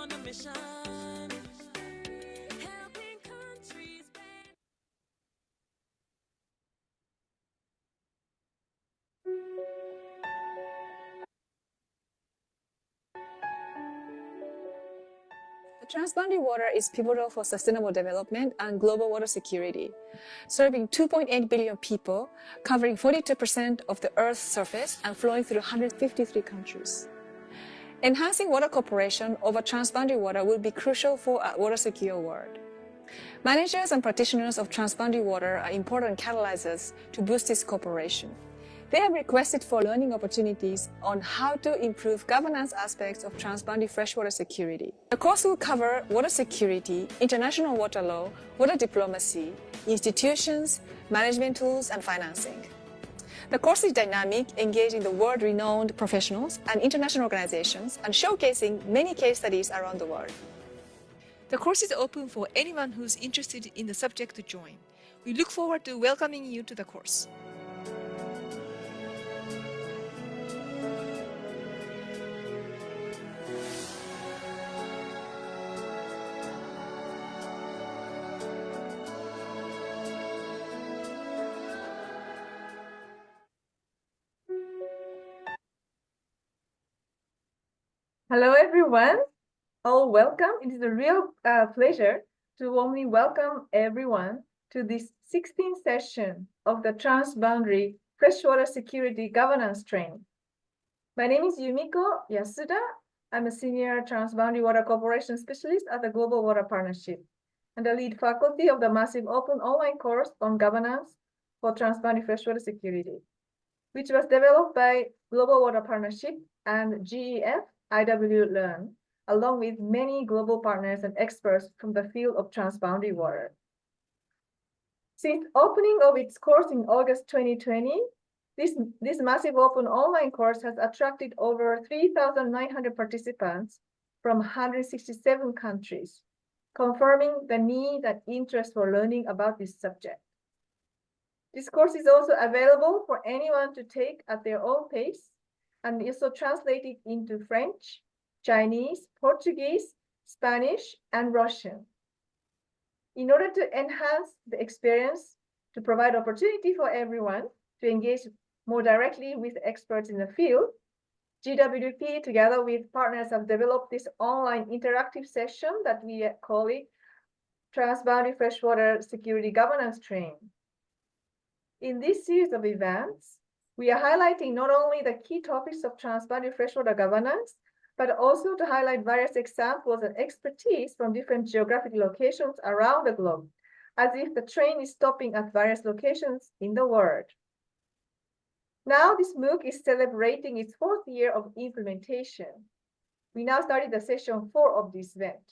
on a mission. Helping countries ban. The transboundary water is pivotal for sustainable development and global water security, serving 2.8 billion people, covering 42% of the Earth's surface and flowing through 153 countries. Enhancing water cooperation over transboundary water will be crucial for a water-secure world. Managers and practitioners of transboundary water are important catalysts to boost this cooperation. They have requested for learning opportunities on how to improve governance aspects of transboundary freshwater security. The course will cover water security, international water law, water diplomacy, institutions, management tools, and financing. The course is dynamic, engaging the world-renowned professionals and international organizations and showcasing many case studies around the world. The course is open for anyone who's interested in the subject to join. We look forward to welcoming you to the course. Hello, everyone. All welcome. It is a real pleasure to warmly welcome everyone to this 16th session of the Transboundary Freshwater Security Governance Training. My name is Yumiko Yasuda. I'm a Senior Transboundary Water Cooperation Specialist at the Global Water Partnership and the lead faculty of the massive open online course on governance for transboundary freshwater security, which was developed by Global Water Partnership and GEF IW Learn, along with many global partners and experts from the field of transboundary water. Since opening of its course in August 2020, this massive open online course has attracted over 3,900 participants from 167 countries, confirming the need and interest for learning about this subject. This course is also available for anyone to take at their own pace and also translated into French, Chinese, Portuguese, Spanish, and Russian. In order to enhance the experience, to provide opportunity for everyone to engage more directly with experts in the field, GWP, together with partners, have developed this online interactive session that we call it Transboundary Freshwater Security Governance Training. In this series of events, we are highlighting not only the key topics of transboundary freshwater governance, but also to highlight various examples and expertise from different geographic locations around the globe, as if the train is stopping at various locations in the world. Now this MOOC is celebrating its 4th year of implementation. We now started the session 4 of this event.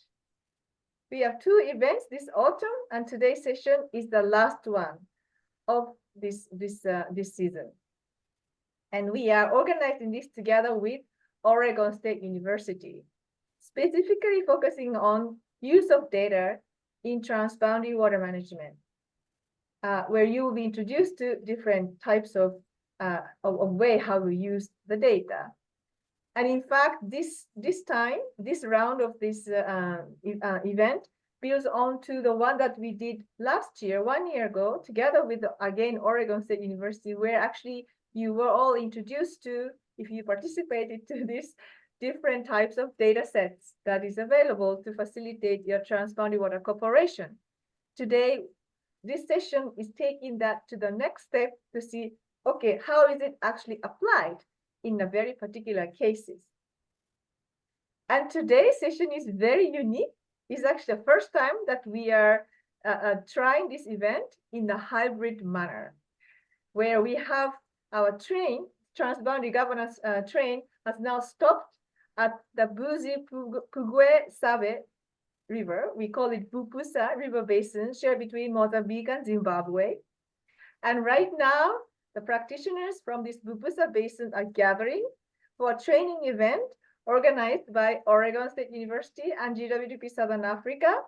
We have 2 events this autumn, and today's session is the last one of this season. And we are organizing this together with Oregon State University, specifically focusing on use of data in transboundary water management, where you will be introduced to different types of way how to use the data. And in fact, this round of this event builds on to the one that we did last year, 1 year ago, together with, again, Oregon State University, where actually you were all introduced to, if you participated to these different types of data sets that is available to facilitate your transboundary water cooperation. Today, this session is taking that to the next step to see, okay, how is it actually applied in the very particular cases? And today's session is very unique. It's actually the first time that we are trying this event in the hybrid manner, where we have our train, transboundary governance train, has now stopped at the Buzi Pugwe Sabe River. We call it Bupusa River Basin, shared between Mozambique and Zimbabwe. And right now, the practitioners from this Bupusa Basin are gathering for a training event organized by Oregon State University and GWP Southern Africa.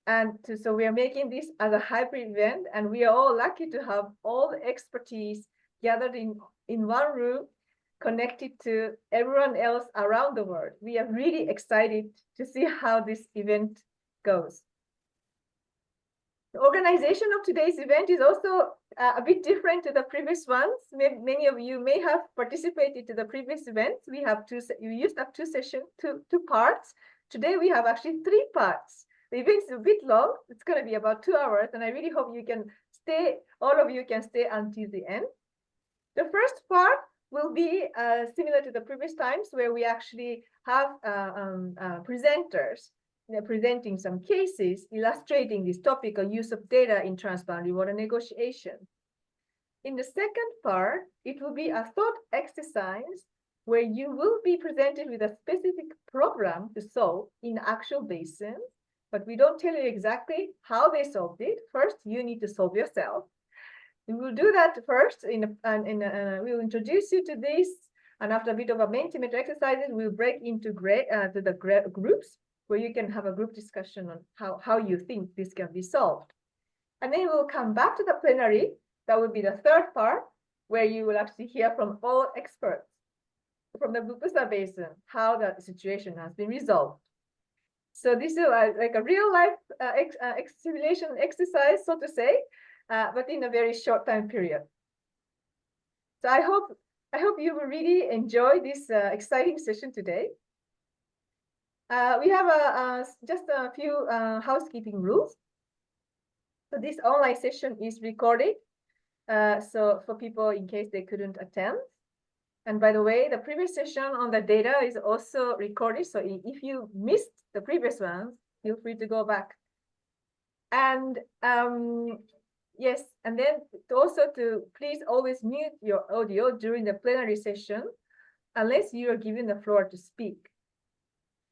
And so we are making this as a hybrid event, and we are all lucky to have all the expertise gathered in one room connected to everyone else around the world. We are really excited to see how this event goes. The organization of today's event is also a bit different to the previous ones. Many of you may have participated to the previous events. We used to have two parts. Today we have actually 3 parts. The event is a bit long. It's going to be about 2 hours, and I really hope you can stay, all of you can stay until the end. The first part will be similar to the previous times, where we actually have presenters presenting some cases illustrating this topic of use of data in transboundary water negotiation. In the second part, it will be a thought exercise where you will be presented with a specific program to solve in actual basins, but we don't tell you exactly how they solved it. First, you need to solve yourself. We will do that first, we'll introduce you to this, and after a bit of a Mentimeter exercises, we'll break into groups where you can have a group discussion on how you think this can be solved. And then we'll come back to the plenary. That will be the third part, where you will actually hear from all experts from the Bupusa Basin, how that situation has been resolved. So this is like a real life simulation exercise, so to say, but in a very short time period. So I hope you will really enjoy this exciting session today. We have just a few housekeeping rules. So this online session is recorded, so for people in case they couldn't attend. And by the way, the previous session on the data is also recorded. So if you missed the previous ones, feel free to go back. And yes, and then also to please always mute your audio during the plenary session, unless you are given the floor to speak.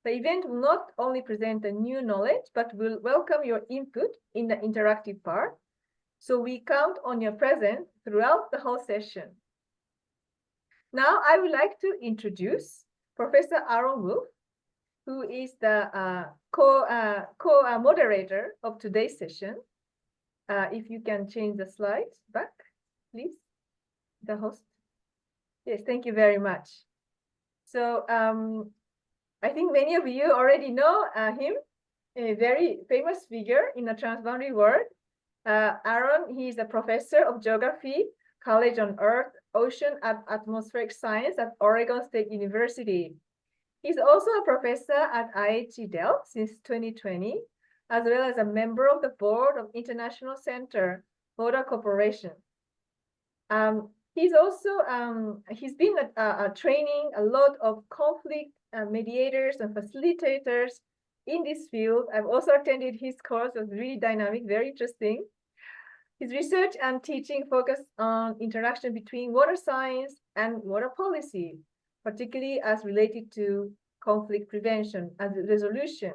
The event will not only present the new knowledge, but will welcome your input in the interactive part. So we count on your presence throughout the whole session. Now I would like to introduce Professor Aaron Wolf, who is the co-moderator of today's session. If you can change the slides back, please, the host. Yes, thank you very much. So I think many of you already know him, a very famous figure in the transboundary world. Aaron, he is a professor of geography, College on Earth, Ocean and Atmospheric Science at Oregon State University. He's also a professor at IHE Delft since 2020, as well as a member of the board of International Center Water Corporation. He's also he's been training a lot of conflict mediators and facilitators in this field. I've also attended his course. It was really dynamic, very interesting. His research and teaching focus on interaction between water science and water policy, particularly as related to conflict prevention and resolution.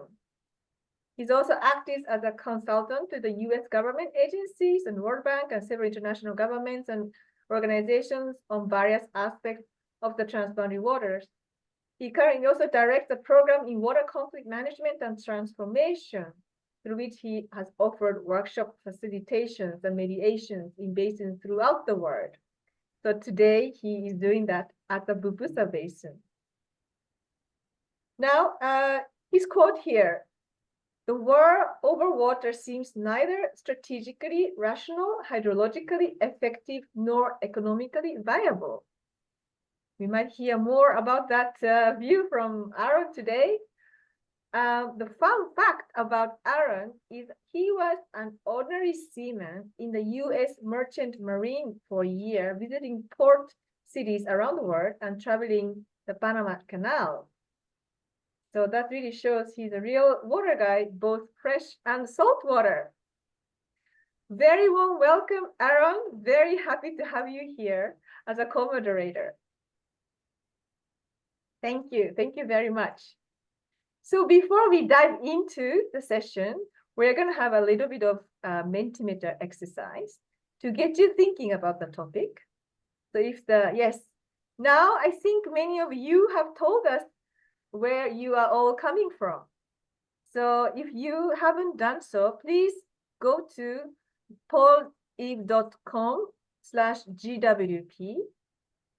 He's also acted as a consultant to the US government agencies and World Bank and several international governments and organizations on various aspects of the transboundary waters. He currently also directs a program in water conflict management and transformation, through which he has offered workshop facilitations and mediations in basins throughout the world. So today he is doing that at the Bupusa Basin. Now, his quote here: "The war over water seems neither strategically rational, hydrologically effective, nor economically viable." We might hear more about that view from Aaron today. The fun fact about Aaron is he was an ordinary seaman in the US Merchant Marine for a year, visiting port cities around the world and traveling the Panama Canal. So that really shows he's a real water guy, both fresh and salt water. Very warm welcome, Aaron. Very happy to have you here as a co-moderator. Thank you. Thank you very much. So before we dive into the session, we're going to have a little bit of Mentimeter exercise to get you thinking about the topic. So yes, now I think many of you have told us where you are all coming from. So if you haven't done so, please go to pauleve.com/GWP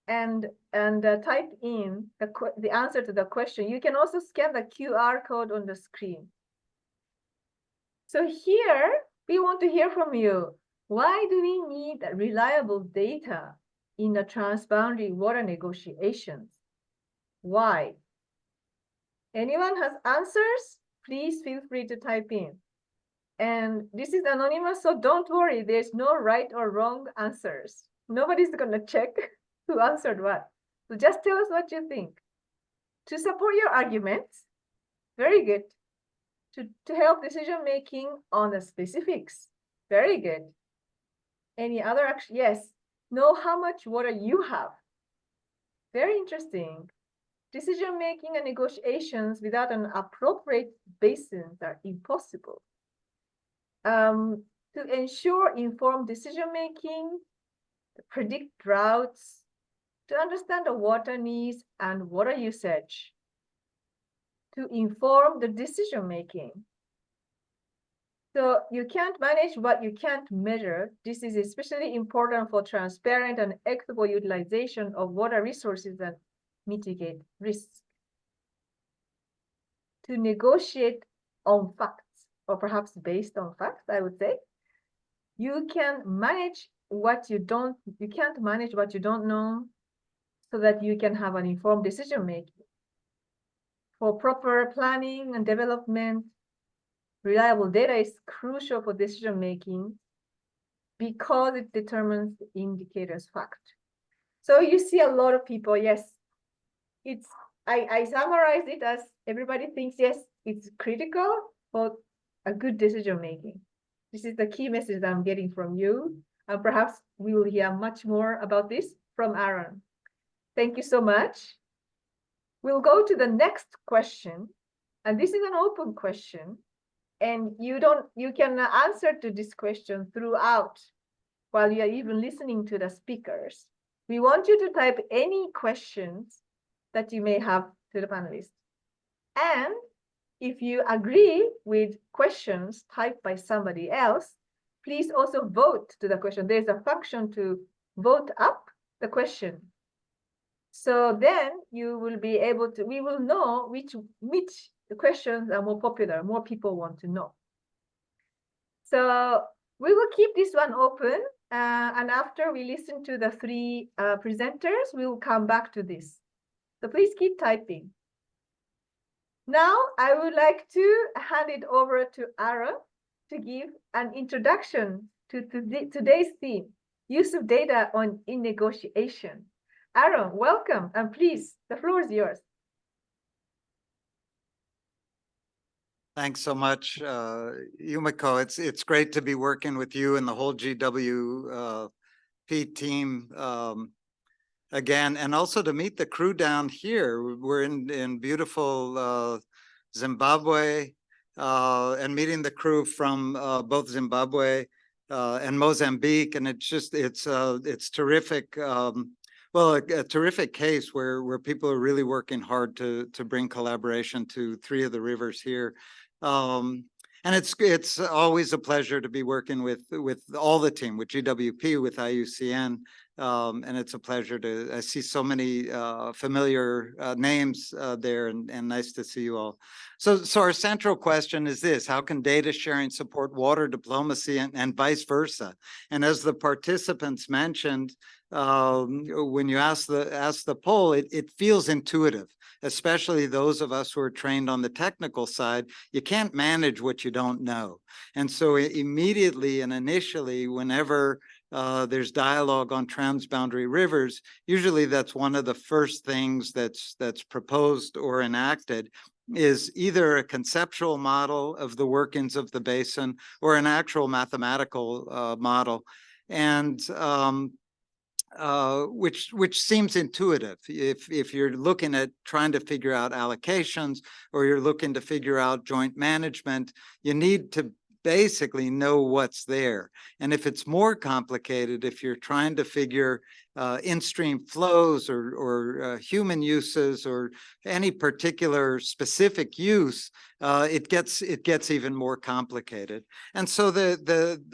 and type in the answer to the question. You can also scan the QR code on the screen. So here, we want to hear from you. Why do we need reliable data in the transboundary water negotiations? Why? Anyone has answers? Please feel free to type in. And this is anonymous, so don't worry. There's no right or wrong answers. Nobody's going to check who answered what. So just tell us what you think. To support your arguments, very good. To help decision making on the specifics, very good. Any other action? Yes. Know how much water you have. Very interesting. Decision making and negotiations without an appropriate basins are impossible. To ensure informed decision making, to predict droughts, to understand the water needs and water usage, to inform the decision making. So you can't manage what you can't measure. This is especially important for transparent and equitable utilization of water resources and mitigate risks. To negotiate on facts, or perhaps based on facts, I would say. You can't manage what you don't know, so that you can have an informed decision making. For proper planning and development, reliable data is crucial for decision making because it determines the indicator's fact. So you see a lot of people, yes, I summarize it as everybody thinks, yes, it's critical for a good decision making. This is the key message that I'm getting from you. And perhaps we will hear much more about this from Aaron. Thank you so much. We'll go to the next question. And this is an open question. And you can answer to this question throughout while you are even listening to the speakers. We want you to type any questions that you may have to the panelists. And if you agree with questions typed by somebody else, please also vote to the question. There's a function to vote up the question. So then you will be able to, we will know which questions are more popular, more people want to know. So we will keep this one open. And after we listen to the three presenters, we will come back to this. So please keep typing. Now I would like to hand it over to Aaron to give an introduction to today's theme, use of data in negotiation. Aaron, welcome, and please, the floor is yours. Thanks so much, Yumiko. It's great to be working with you and the whole GWP team again, and also to meet the crew down here. We're in beautiful Zimbabwe, and meeting the crew from both Zimbabwe and Mozambique, and it's terrific. Well, a terrific case where people are really working hard to bring collaboration to three of the rivers here. And it's always a pleasure to be working with all the team, with GWP, with IUCN, and it's a pleasure I see so many familiar names there, and nice to see you all. So our central question is this: how can data sharing support water diplomacy and vice versa? And as the participants mentioned, when you ask the poll, it feels intuitive, especially those of us who are trained on the technical side. You can't manage what you don't know. And so immediately and initially, whenever there's dialogue on transboundary rivers, usually that's one of the first things that's proposed or enacted, is either a conceptual model of the workings of the basin or an actual mathematical model. And which seems intuitive. If you're looking at trying to figure out allocations, or you're looking to figure out joint management, you need to basically know what's there. And if it's more complicated, if you're trying to figure in-stream flows or human uses or any particular specific use, it gets even more complicated. And so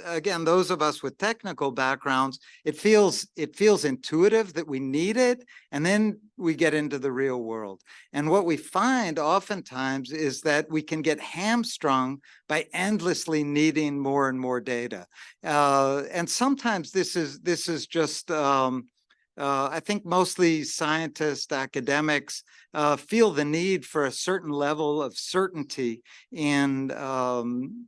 again, those of us with technical backgrounds, it feels intuitive that we need it, and then we get into the real world. And what we find oftentimes is that we can get hamstrung by endlessly needing more and more data. And sometimes this is just I think mostly scientists, academics feel the need for a certain level of certainty in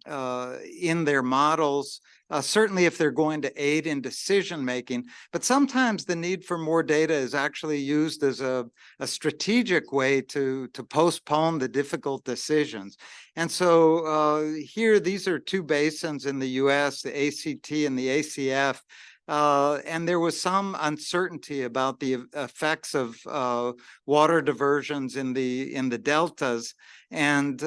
their models, certainly if they're going to aid in decision making. But sometimes the need for more data is actually used as a strategic way to postpone the difficult decisions. And so here, these are two basins in the US, the ACT and the ACF. And there was some uncertainty about the effects of water diversions in the deltas. And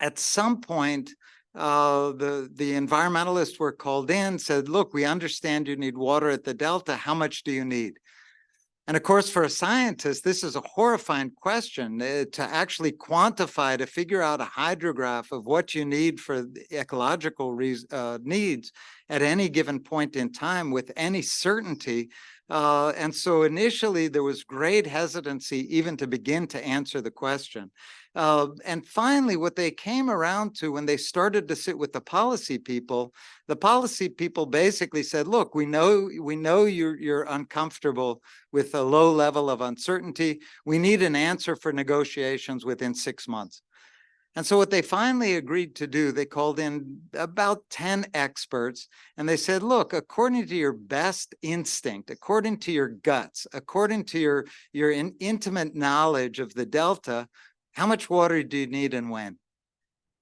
at some point, the environmentalists were called in, said, look, we understand you need water at the delta. How much do you need? And of course, for a scientist, this is a horrifying question to actually quantify, to figure out a hydrograph of what you need for the ecological needs at any given point in time with any certainty. And so initially there was great hesitancy even to begin to answer the question. And finally, what they came around to when they started to sit with the policy people basically said, look, we know you're uncomfortable with a low level of uncertainty. We need an answer for negotiations within 6 months. And so what they finally agreed to do, they called in about 10 experts, and they said, look, according to your best instinct, according to your guts, according to your intimate knowledge of the delta, how much water do you need and when?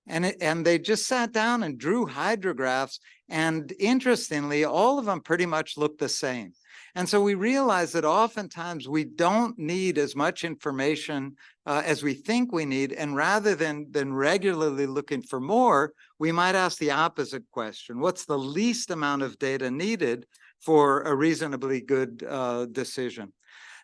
And they just sat down and drew hydrographs. And interestingly, all of them pretty much looked the same. And so we realized that oftentimes we don't need as much information as we think we need. And rather than regularly looking for more, we might ask the opposite question. What's the least amount of data needed for a reasonably good decision?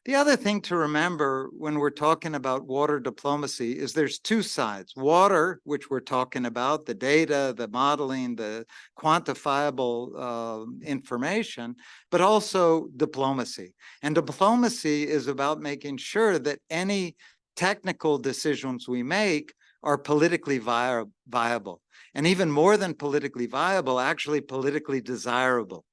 The other thing to remember when we're talking about water diplomacy is there's two sides. Water, which we're talking about, the data, the modeling, the quantifiable information, but also diplomacy. And diplomacy is about making sure that any technical decisions we make are politically viable. And even more than politically viable, actually politically desirable.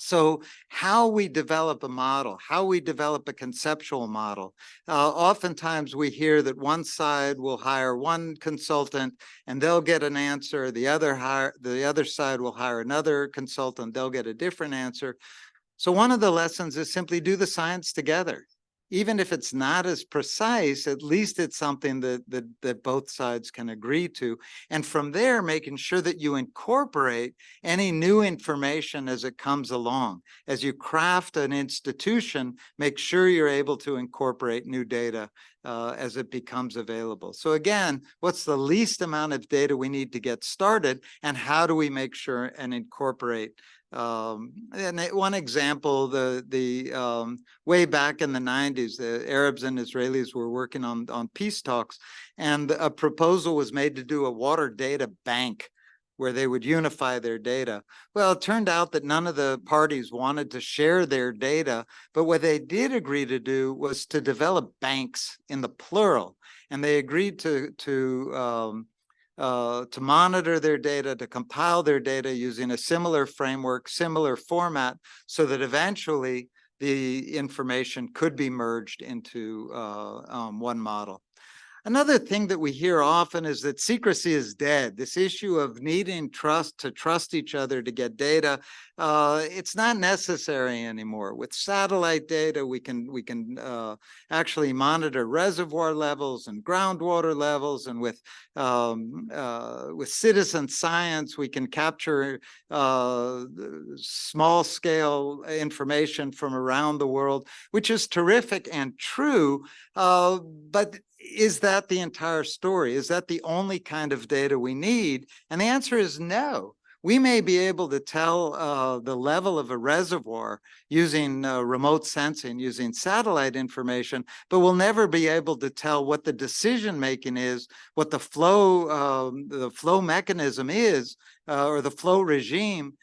So how we develop a model, how we develop a conceptual model, oftentimes we hear that one side will hire one consultant and they'll get an answer, the other side will hire another consultant, they'll get a different answer. So one of the lessons is simply do the science together. Even if it's not as precise, at least it's something that both sides can agree to. And from there, making sure that you incorporate any new information as it comes along. As you craft an institution, make sure you're able to incorporate new data as it becomes available. So again, what's the least amount of data we need to get started, and how do we make sure and incorporate and one example, the way back in the 90s, the Arabs and Israelis were working on peace talks, and a proposal was made to do a water data bank where they would unify their data. Well, it turned out that none of the parties wanted to share their data, but what they did agree to do was to develop banks in the plural, and they agreed to monitor their data, to compile their data using a similar framework, similar format, so that eventually the information could be merged into one model. Another thing that we hear often is that secrecy is dead. This issue of needing to trust each other to get data, it's not necessary anymore. With satellite data, we can actually monitor reservoir levels and groundwater levels, and with citizen science, we can capture small scale information from around the world, which is terrific and true, but is that the entire story? Is that the only kind of data we need? And the answer is no. We may be able to tell the level of a reservoir using remote sensing, using satellite information, but we'll never be able to tell what the decision making is, what the flow mechanism is, or the flow regime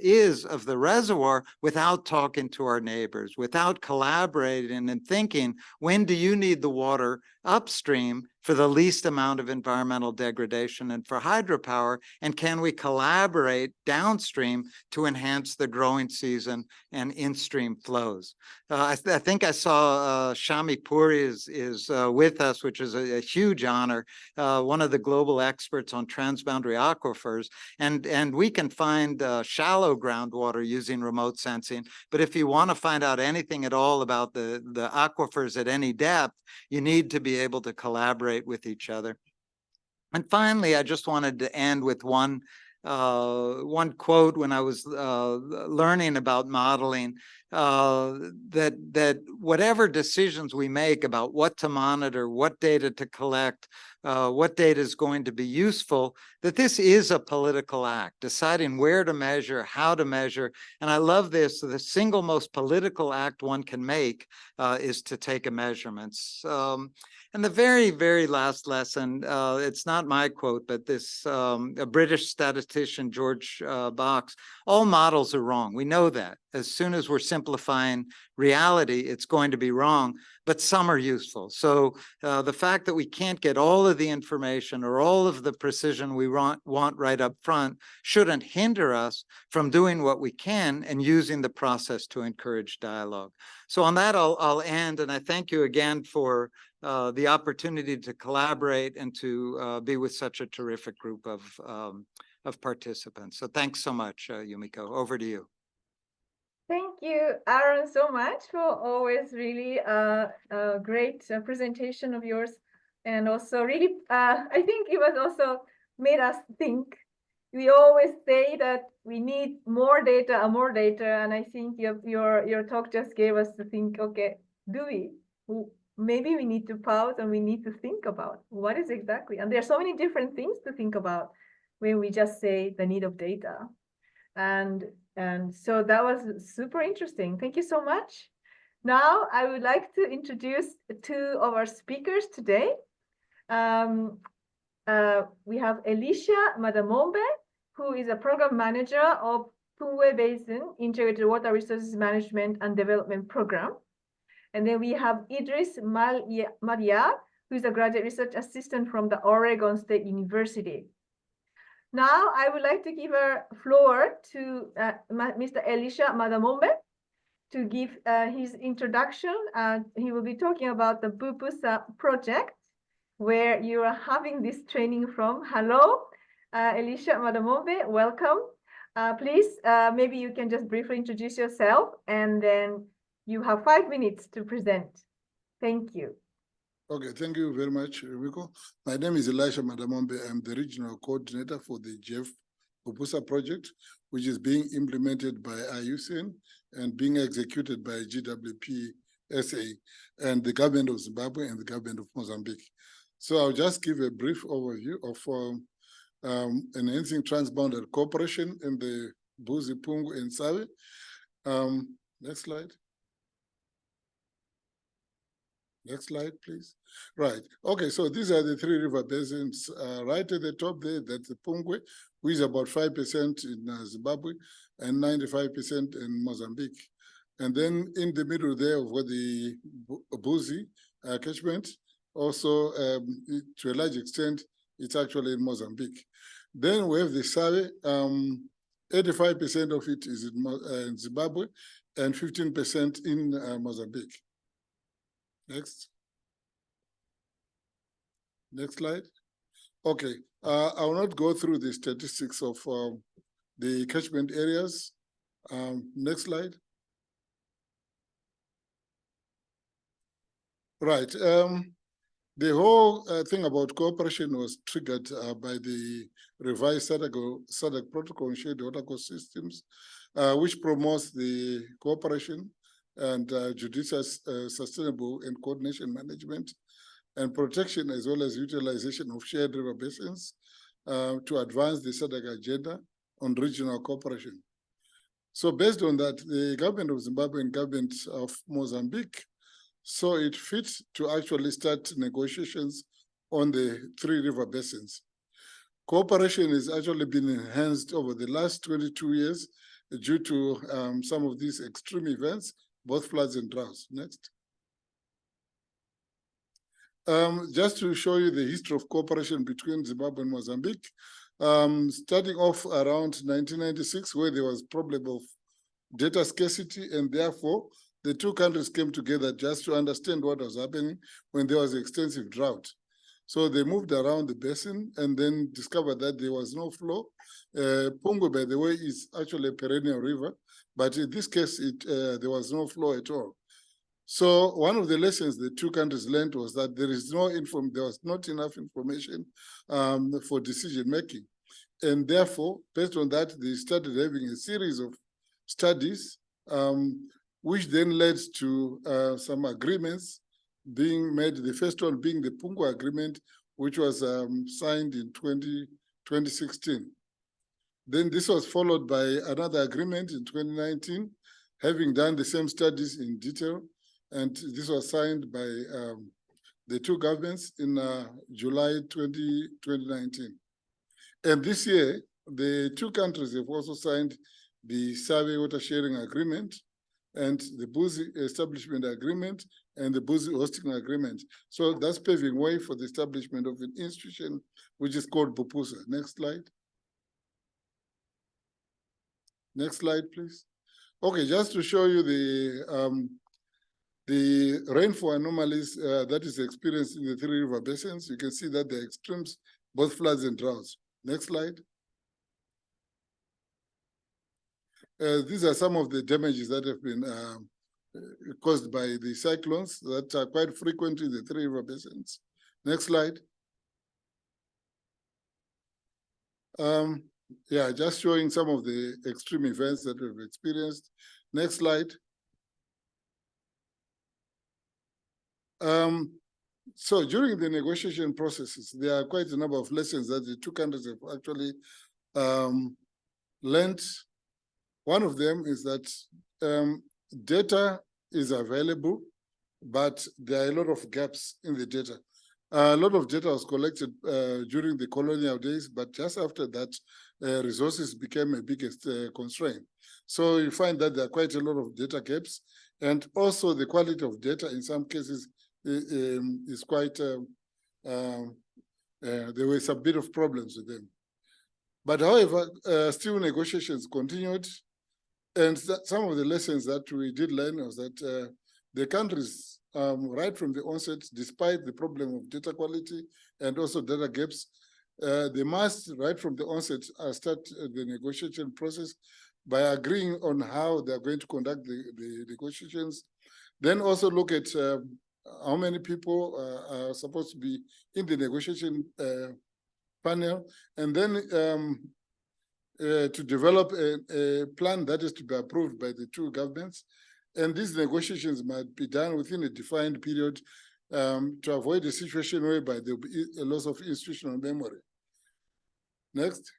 is of the reservoir without talking to our neighbors, without collaborating and thinking, when do you need the water upstream for the least amount of environmental degradation and for hydropower, and can we collaborate downstream to enhance the growing season and in-stream flows? I think I saw Shami Puri is with us, which is a huge honor, one of the global experts on transboundary aquifers, and we can find shallow groundwater using remote sensing, but if you want to find out anything at all about the aquifers at any depth, you need to be able to collaborate with each other. And finally, I just wanted to end with one quote when I was learning about modeling, that whatever decisions we make about what to monitor, what data to collect, what data is going to be useful, that this is a political act, deciding where to measure, how to measure. And I love this, the single most political act one can make is to take a measurements. And the very, very last lesson, it's not my quote, but this a British statistician, George Box, all models are wrong. We know that. As soon as we're simplifying reality, it's going to be wrong, but some are useful. So the fact that we can't get all of the information or all of the precision we want right up front shouldn't hinder us from doing what we can and using the process to encourage dialogue. So on that, I'll end, and I thank you again for the opportunity to collaborate and to be with such a terrific group of participants. So thanks so much, Yumiko. Over to you. Thank you, Aaron, so much for always really a great presentation of yours. And also really, I think it was also made us think. We always say that we need more data and more data. And I think your talk just gave us to think, okay, do we? Maybe we need to pause and we need to think about what is exactly. And there are so many different things to think about when we just say the need of data. And so that was super interesting. Thank you so much. Now I would like to introduce two of our speakers today. We have Elisha Madamombe, who is a program manager of Pungwe Basin Integrated Water Resources Management and Development Program. And then we have Idris Maria, who is a graduate research assistant from the Oregon State University. Now, I would like to give a floor to Mr. Elisha Madamombe to give his introduction. He will be talking about the Bupusa project, where you are having this training from. Hello, Elisha Madamombe, welcome. Please, maybe you can just briefly introduce yourself, and then you have 5 minutes to present. Thank you. Okay, thank you very much, Rico. My name is Elisha Madamombe. I'm the regional coordinator for the GEF Bupusa project, which is being implemented by IUCN and being executed by GWP SA and the government of Zimbabwe and the government of Mozambique. So I'll just give a brief overview of enhancing transboundary cooperation in the Buzi, Pungu, and Save. Next slide. Next slide, please. Right. Okay, so these are the three river basins. Right at the top there, that's the Pungwe, which is about 5% in Zimbabwe and 95% in Mozambique. And then in the middle there, where the Buzi catchment, also to a large extent, it's actually in Mozambique. Then we have the Save, 85% of it is in Zimbabwe and 15% in Mozambique. Next. Next slide. Okay, I will not go through the statistics of the catchment areas. Next slide. Right. The whole thing about cooperation was triggered by the revised SADC protocol on shared water course systems, which promotes the cooperation and judicious, sustainable and coordination management and protection, as well as utilization of shared river basins to advance the SADC agenda on regional cooperation. So based on that, the government of Zimbabwe and government of Mozambique saw it fit to actually start negotiations on the three river basins. Cooperation has actually been enhanced over the last 22 years due to some of these extreme events, both floods and droughts. Next. Just to show you the history of cooperation between Zimbabwe and Mozambique, starting off around 1996, where there was problem of data scarcity, and therefore the two countries came together just to understand what was happening when there was extensive drought. So they moved around the basin and then discovered that there was no flow. Pungwe, by the way, is actually a perennial river, but in this case, there was no flow at all. So one of the lessons the two countries learned was that there was not enough information for decision making. And therefore, based on that, they started having a series of studies, which then led to some agreements being made, the first one being the Pungwe Agreement, which was signed in 2016. Then this was followed by another agreement in 2019, having done the same studies in detail. And this was signed by the two governments in July 2019. And this year, the two countries have also signed the Survey Water Sharing Agreement and the Buzi Establishment Agreement and the Buzi Hosting Agreement. So that's paving way for the establishment of an institution which is called BUPUSA. Next slide. Next slide, please. Okay, just to show you the rainfall anomalies that is experienced in the three river basins, you can see that there are extremes, both floods and droughts. Next slide. These are some of the damages that have been caused by the cyclones that are quite frequent in the three river basins. Next slide. Yeah, just showing some of the extreme events that we've experienced. Next slide. So during the negotiation processes, there are quite a number of lessons that the two countries have actually learned. One of them is that data is available, but there are a lot of gaps in the data. A lot of data was collected during the colonial days, but just after that, resources became a biggest constraint. So you find that there are quite a lot of data gaps, and also the quality of data in some cases is quite, there were some bit of problems with them. But however, still negotiations continued. And some of the lessons that we did learn was that the countries, right from the onset, despite the problem of data quality and also data gaps, they must, right from the onset, start the negotiation process by agreeing on how they're going to conduct the negotiations. Then also look at how many people are supposed to be in the negotiation panel, and then to develop a plan that is to be approved by the two governments. And these negotiations might be done within a defined period to avoid a situation whereby there will be a loss of institutional memory. Next.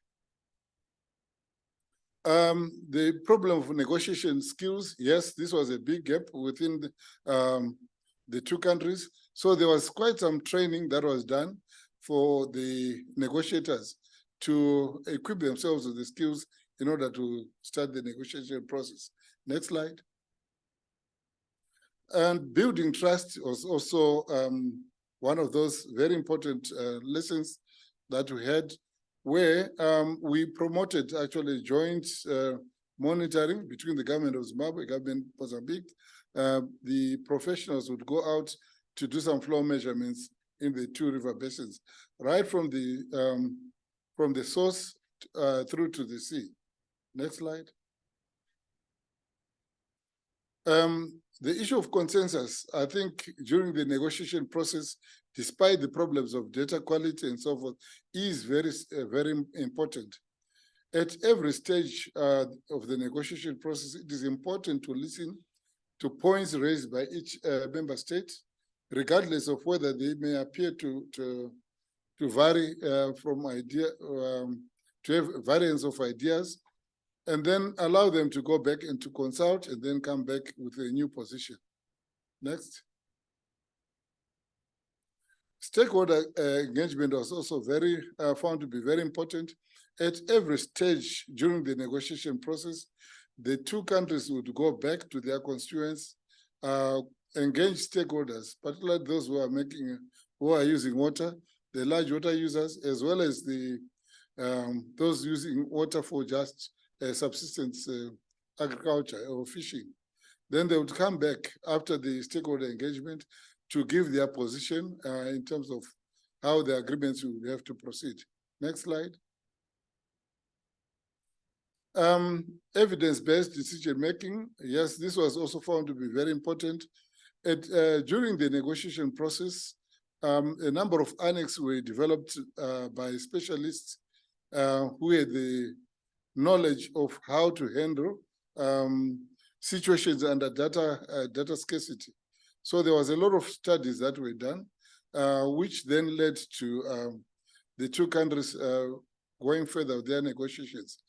The problem of negotiation skills, yes, this was a big gap within the two countries. So there was quite some training that was done for the negotiators to equip themselves with the skills in order to start the negotiation process. Next slide. And building trust was also one of those very important lessons that we had, where we promoted actually joint monitoring between the government of Zimbabwe, government of Mozambique. The professionals would go out to do some flow measurements in the two river basins, right from the source through to the sea. Next slide. The issue of consensus, I think during the negotiation process, despite the problems of data quality and so forth, is very important. At every stage of the negotiation process, it is important to listen to points raised by each member state, regardless of whether they may appear to vary from idea to have a variance of ideas, and then allow them to go back and to consult and then come back with a new position. Next. Stakeholder engagement was also found to be very important. At every stage during the negotiation process, the two countries would go back to their constituents, engage stakeholders, particularly those who are using water, the large water users, as well as those using water for just subsistence agriculture or fishing. Then they would come back after the stakeholder engagement to give their position in terms of how the agreements will have to proceed. Next slide. Evidence-based decision-making. Yes, this was also found to be very important. During the negotiation process, a number of annexes were developed by specialists who had the knowledge of how to handle situations under data scarcity. So there was a lot of studies that were done, which then led to the two countries going further with their negotiations.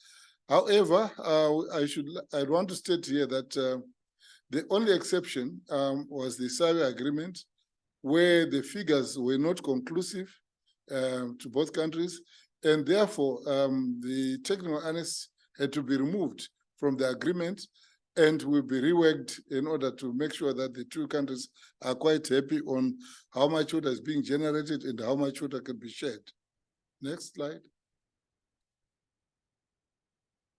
However, I want to state here that the only exception was the survey agreement, where the figures were not conclusive to both countries, and therefore the technical annex had to be removed from the agreement and will be reworked in order to make sure that the two countries are quite happy on how much water is being generated and how much water can be shared. Next slide.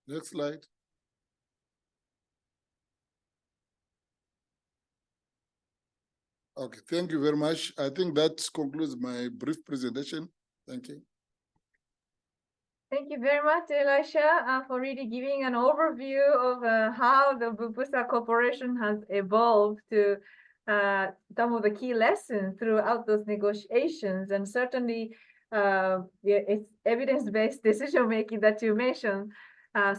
Next slide. Okay, thank you very much. I think that concludes my brief presentation. Thank you. Thank you very much, Elisha, for really giving an overview of how the Bubusa Corporation has evolved to some of the key lessons throughout those negotiations. And certainly, it's evidence-based decision-making that you mentioned,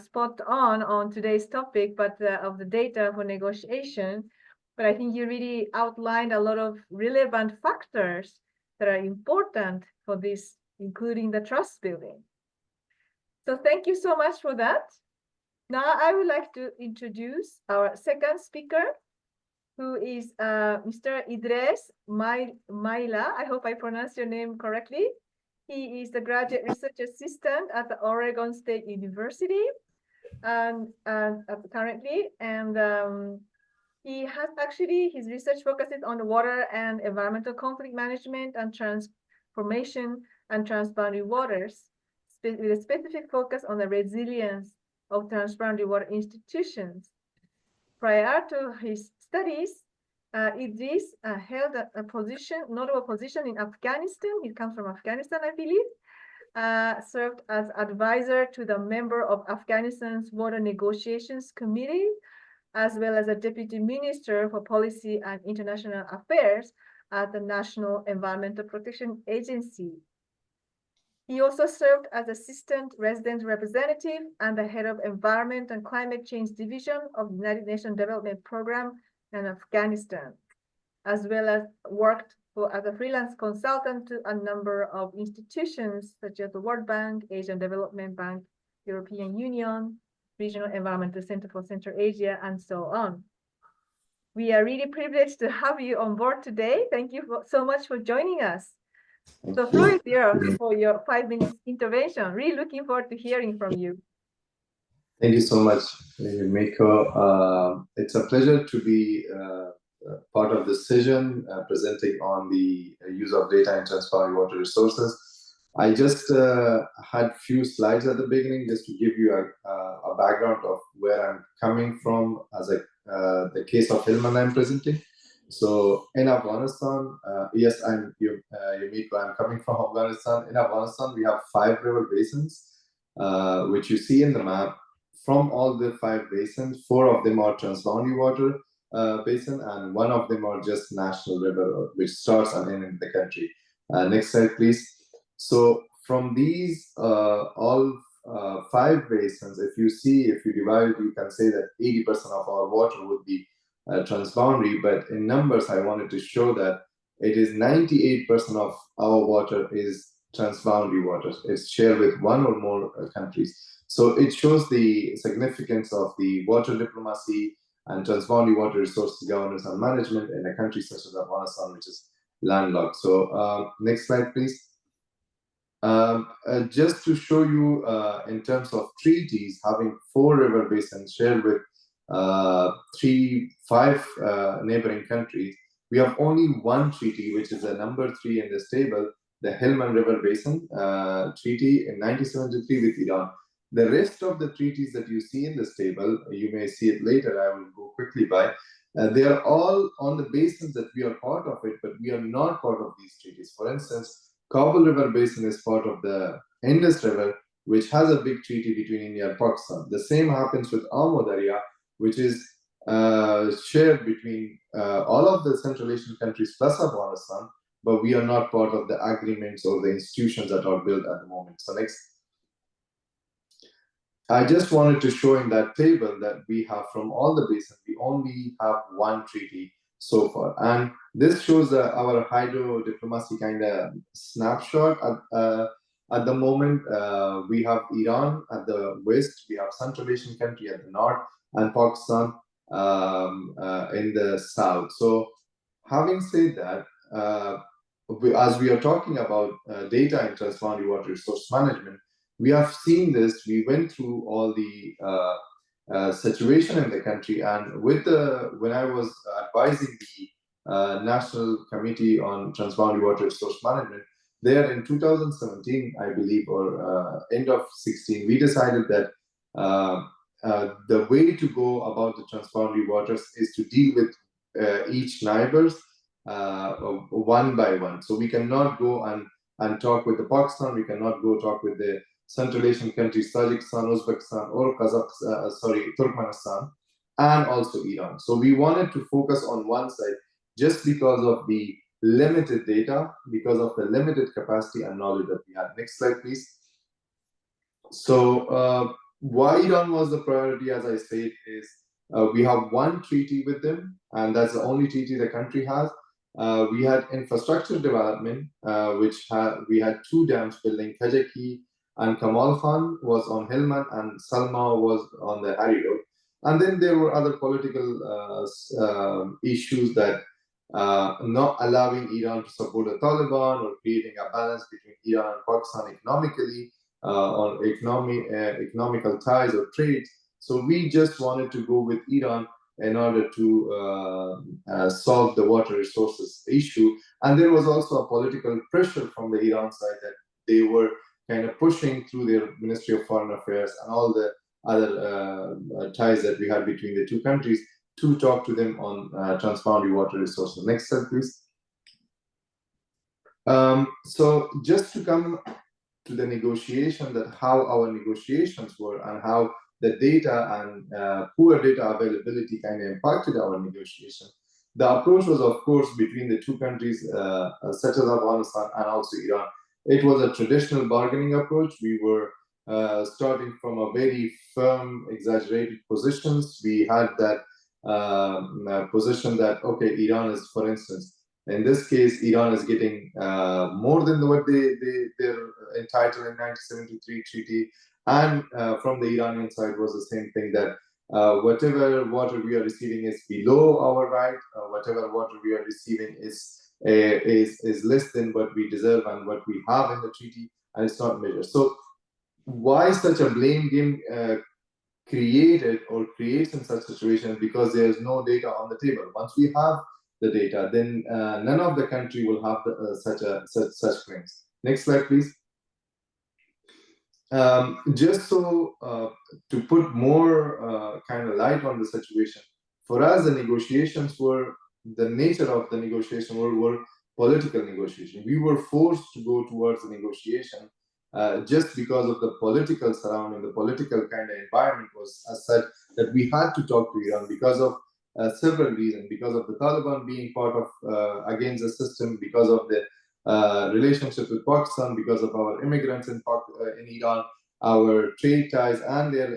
spot on today's topic, but of the data for negotiation. But I think you really outlined a lot of relevant factors that are important for this, including the trust building. So thank you so much for that. Now I would like to introduce our second speaker, who is Mr. Idris Maila. I hope I pronounced your name correctly. He is the graduate research assistant at the Oregon State University currently, and he has actually, his research focuses on the water and environmental conflict management and transformation and transboundary waters, with a specific focus on the resilience of transboundary water institutions. Prior to his studies, Idris held a notable position in Afghanistan. He comes from Afghanistan, I believe. Served as advisor to the member of Afghanistan's Water Negotiations Committee, as well as a deputy minister for policy and international affairs at the National Environmental Protection Agency. He also served as assistant resident representative and the head of Environment and Climate Change Division of the United Nations Development Program in Afghanistan, as well as worked as a freelance consultant to a number of institutions such as the World Bank, Asian Development Bank, European Union, Regional Environmental Center for Central Asia, and so on. We are really privileged to have you on board today. Thank you so much for joining us. The floor is yours for your 5 minutes intervention. Really looking forward to hearing from you. Thank you so much, Meiko. It's a pleasure to be part of this session presenting on the use of data in transboundary water resources. I just had few slides at the beginning just to give you a background of where I'm coming from as the case of Helmand I'm presenting. So in Afghanistan, yes, Yumiko, I'm coming from Afghanistan. In Afghanistan, we have 5 river basins, which you see in the map. From all the 5 basins, 4 of them are transboundary water basin, and 1 of them are just national river, which starts and ends in the country. Next slide, please. So from these all 5 basins, if you divide it, you can say that 80% of our water would be transboundary, but in numbers, I wanted to show that it is 98% of our water is transboundary waters. It's shared with one or more countries. So it shows the significance of the water diplomacy and transboundary water resources governance and management in a country such as Afghanistan, which is landlocked. So next slide, please. Just to show you in terms of treaties, having 4 river basins shared with 5 neighboring countries, we have only one treaty, which is the number 3 in this table, the Helmand River Basin Treaty in 1973 with Iran. The rest of the treaties that you see in this table, you may see it later, I will go quickly by, they are all on the basins that we are part of it, but we are not part of these treaties. For instance, Kabul River Basin is part of the Indus River, which has a big treaty between India and Pakistan. The same happens with Amud Darya, which is shared between all of the Central Asian countries plus Afghanistan, but we are not part of the agreements or the institutions that are built at the moment. So next. I just wanted to show in that table that we have from all the basins, we only have one treaty so far. And this shows our hydro diplomacy kind of snapshot. At the moment, we have Iran at the west, we have Central Asian country at the north, and Pakistan in the south. So having said that, as we are talking about data in transboundary water resource management, we have seen this. We went through all the situation in the country, and when I was advising the National Committee on Transboundary Water Resource Management, there in 2017, I believe, or end of 16, we decided that the way to go about the transboundary waters is to deal with each neighbors one by one. So we cannot go and talk with the Pakistan, we cannot go talk with the Central Asian countries, Tajikistan, Uzbekistan, or Turkmenistan, and also Iran. So we wanted to focus on one side just because of the limited data, because of the limited capacity and knowledge that we had. Next slide, please. So why Iran was the priority, as I said, is we have one treaty with them, and that's the only treaty the country has. We had infrastructure development, which we had 2 dams building, Kajaki and Kamal Khan was on Helmand, and Salma was on the Hari Road. And then there were other political issues that not allowing Iran to support the Taliban or creating a balance between Iran and Pakistan economically on economical ties or trade. So we just wanted to go with Iran in order to solve the water resources issue. And there was also a political pressure from the Iran side that they were kind of pushing through their Ministry of Foreign Affairs and all the other ties that we had between the 2 countries to talk to them on transboundary water resources. Next slide, please. So just to come to the negotiation, that how our negotiations were and how the data and poor data availability kind of impacted our negotiation. The approach was, of course, between the 2 countries, such as Afghanistan and also Iran. It was a traditional bargaining approach. We were starting from a very firm, exaggerated positions. We had that position that, okay, Iran is, for instance, in this case, Iran is getting more than what they're entitled in 1973 treaty. And from the Iranian side was the same thing, that whatever water we are receiving is below our right, whatever water we are receiving is less than what we deserve and what we have in the treaty, and it's not measured. So why such a blame game created or creates in such situations? Because there is no data on the table. Once we have the data, then none of the country will have such claims. Next slide, please. Just so to put more kind of light on the situation, for us, the negotiations were, the nature of the negotiation were political negotiation. We were forced to go towards the negotiation just because of the political surrounding, the political kind of environment was as such that we had to talk to Iran because of several reasons, because of the Taliban being part of against the system, because of the relationship with Pakistan, because of our immigrants in Iran, our trade ties, and their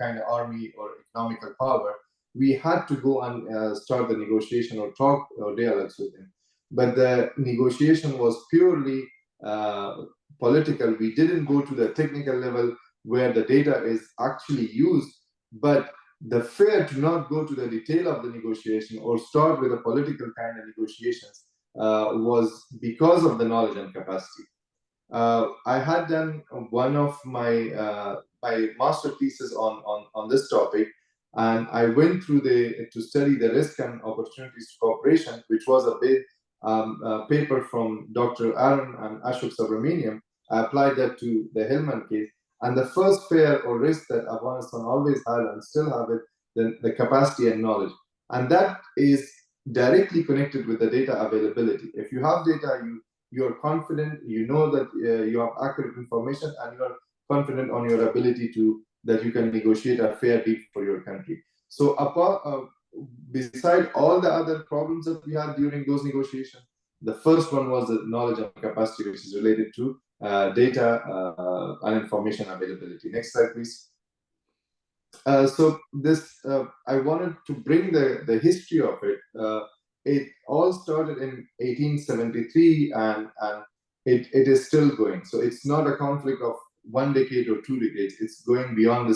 kind of army or economical power. We had to go and start the negotiation or talk or dialogues with them. But the negotiation was purely political. We didn't go to the technical level where the data is actually used, but the fear to not go to the detail of the negotiation or start with a political kind of negotiations was because of the knowledge and capacity. I had done one of my master thesis on this topic, and I went through to study the risk and opportunities to cooperation, which was a big paper from Dr. Aaron and Ashok Subramaniam. I applied that to the Hillman case, and the first fear or risk that Afghanistan always had and still have it, the capacity and knowledge, and that is directly connected with the data availability. If you have data, you're confident, you know that you have accurate information, and you're confident on your ability that you can negotiate a fair deal for your country. So beside all the other problems that we had during those negotiations, the first one was the knowledge and capacity, which is related to data and information availability. Next slide, please. So this, I wanted to bring the history of it. It all started in 1873, and it is still going. So it's not a conflict of 1 decade or 2 decades. It's going beyond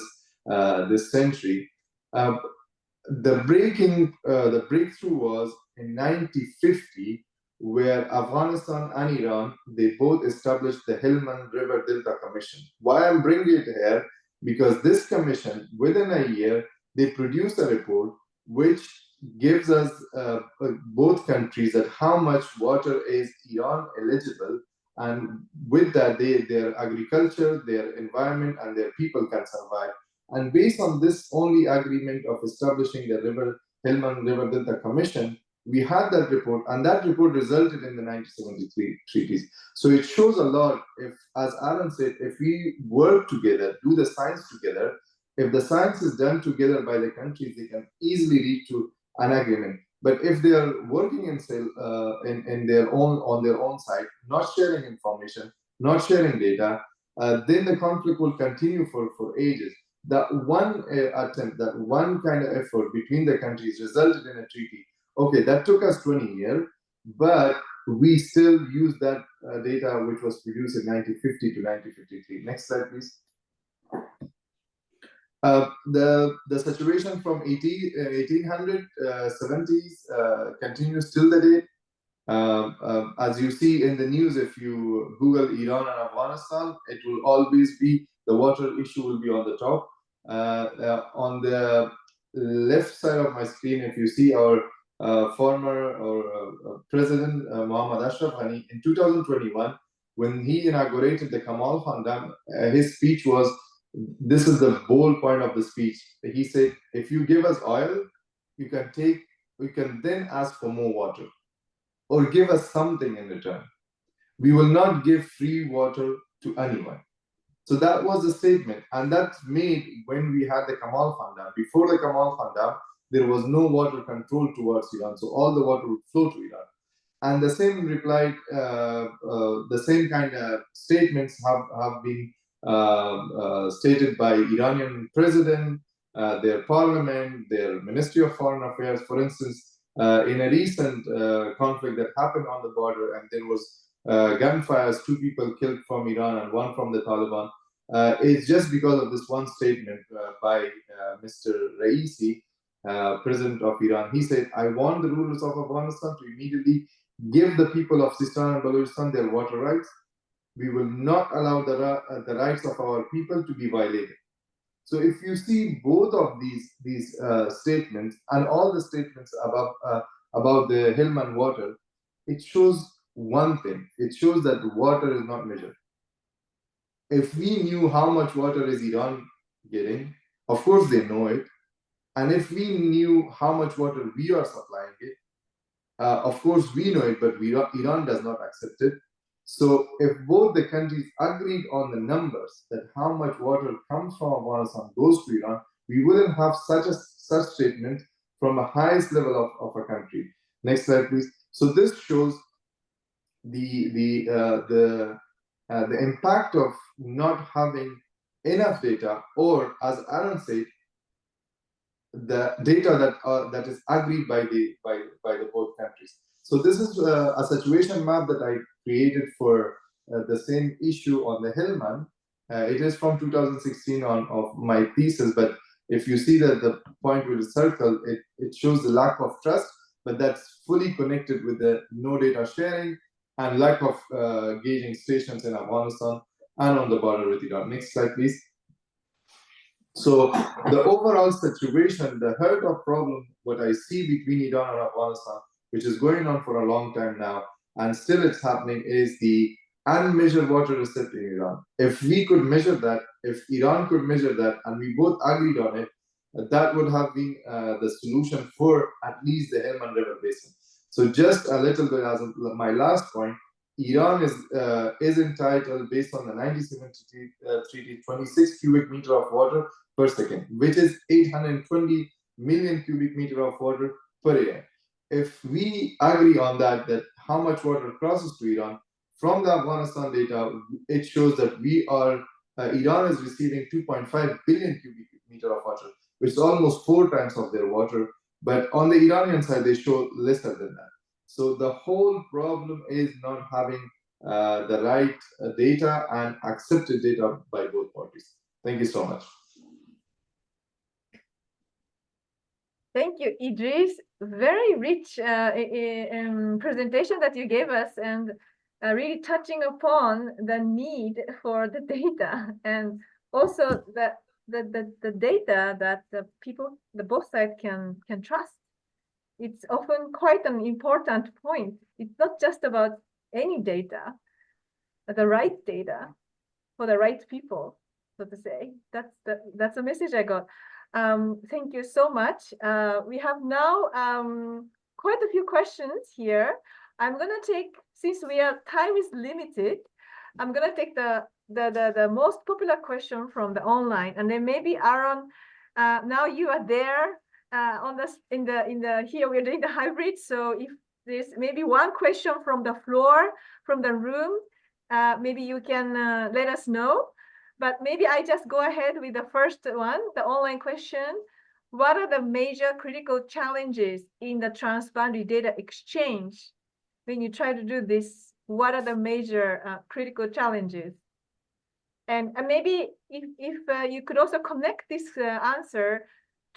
this century. The breakthrough was in 1950, where Afghanistan and Iran, they both established the Helmand River Delta Commission. Why I'm bringing it here? Because this commission, within a year, they produced a report which gives us both countries that how much water is Iran eligible, and with that, their agriculture, their environment, and their people can survive. And based on this only agreement of establishing the Helmand River Delta Commission, we had that report, and that report resulted in the 1973 treaties. So it shows a lot. If, as Alan said, if we work together, do the science together, if the science is done together by the countries, they can easily reach to an agreement. But if they are working in their own on their own side, not sharing information, not sharing data, then the conflict will continue for ages. That one attempt, that one kind of effort between the countries resulted in a treaty. Okay, that took us 20 years, but we still use that data which was produced in 1950 to 1953. Next slide, please. The situation from 1870s continues till the date. As you see in the news, if you Google Iran and Afghanistan, it will always be, the water issue will be on the top. On the left side of my screen, if you see our former President Mohammad Ashraf Ghani in 2021, when he inaugurated the Kamal Khan Dam, his speech was, this is the bold point of the speech. He said, if you give us oil, we can then ask for more water, or give us something in return. We will not give free water to anyone. So that was the statement, and that's made when we had the Kamal Khan Dam. Before the Kamal Khan Dam, there was no water control towards Iran, so all the water would flow to Iran. And the same replied, the same kind of statements have been stated by Iranian president, their parliament, their Ministry of Foreign Affairs. For instance, in a recent conflict that happened on the border, and there was gunfires, 2 people killed from Iran and 1 from the Taliban. It's just because of this one statement by Mr. Raisi, President of Iran. He said, I want the rulers of Afghanistan to immediately give the people of Sistan and Balochistan their water rights. We will not allow the rights of our people to be violated. So if you see both of these statements and all the statements about the Helmand water, it shows one thing. It shows that water is not measured. If we knew how much water is Iran getting, of course they know it. And if we knew how much water we are supplying it, of course we know it, but Iran does not accept it. So if both the countries agreed on the numbers that how much water comes from Afghanistan goes to Iran, we wouldn't have such statement from the highest level of a country. Next slide, please. So this shows the impact of not having enough data, or as Aaron said, the data that is agreed by the both countries. So this is a situation map that I created for the same issue on the Helmand. It is from 2016 of my thesis, but if you see that the point with the circle, it shows the lack of trust, but that's fully connected with the no data sharing and lack of gauging stations in Afghanistan and on the border with Iran. Next slide, please. So the overall situation, the heart of problem, what I see between Iran and Afghanistan, which is going on for a long time now, and still it's happening, is the unmeasured water receipt in Iran. If we could measure that, if Iran could measure that, and we both agreed on it, that would have been the solution for at least the Helmand River Basin. So just a little bit as my last point, Iran is entitled, based on the 1973 treaty, 26 cubic meter of water per second, which is 820 million cubic meter of water per year. If we agree on that, that how much water crosses to Iran, from the Afghanistan data, it shows that Iran is receiving 2.5 billion cubic meter of water, which is almost 4 times of their water. But on the Iranian side, they show lesser than that. So the whole problem is not having the right data and accepted data by both parties. Thank you so much. Thank you, Idris. Very rich presentation that you gave us, and really touching upon the need for the data, and also the data that the both sides can trust. It's often quite an important point. It's not just about any data, but the right data for the right people, so to say. That's a message I got. Thank you so much. We have now quite a few questions here. I'm gonna take, since time is limited, I'm gonna take the most popular question from the online, and then maybe Aaron, now you are there on this here we're doing the hybrid. So if there's maybe one question from the floor, from the room, maybe you can let us know. But maybe I just go ahead with the first one, the online question. What are the major critical challenges in the transboundary data exchange? When you try to do this, what are the major critical challenges? And maybe if you could also connect this answer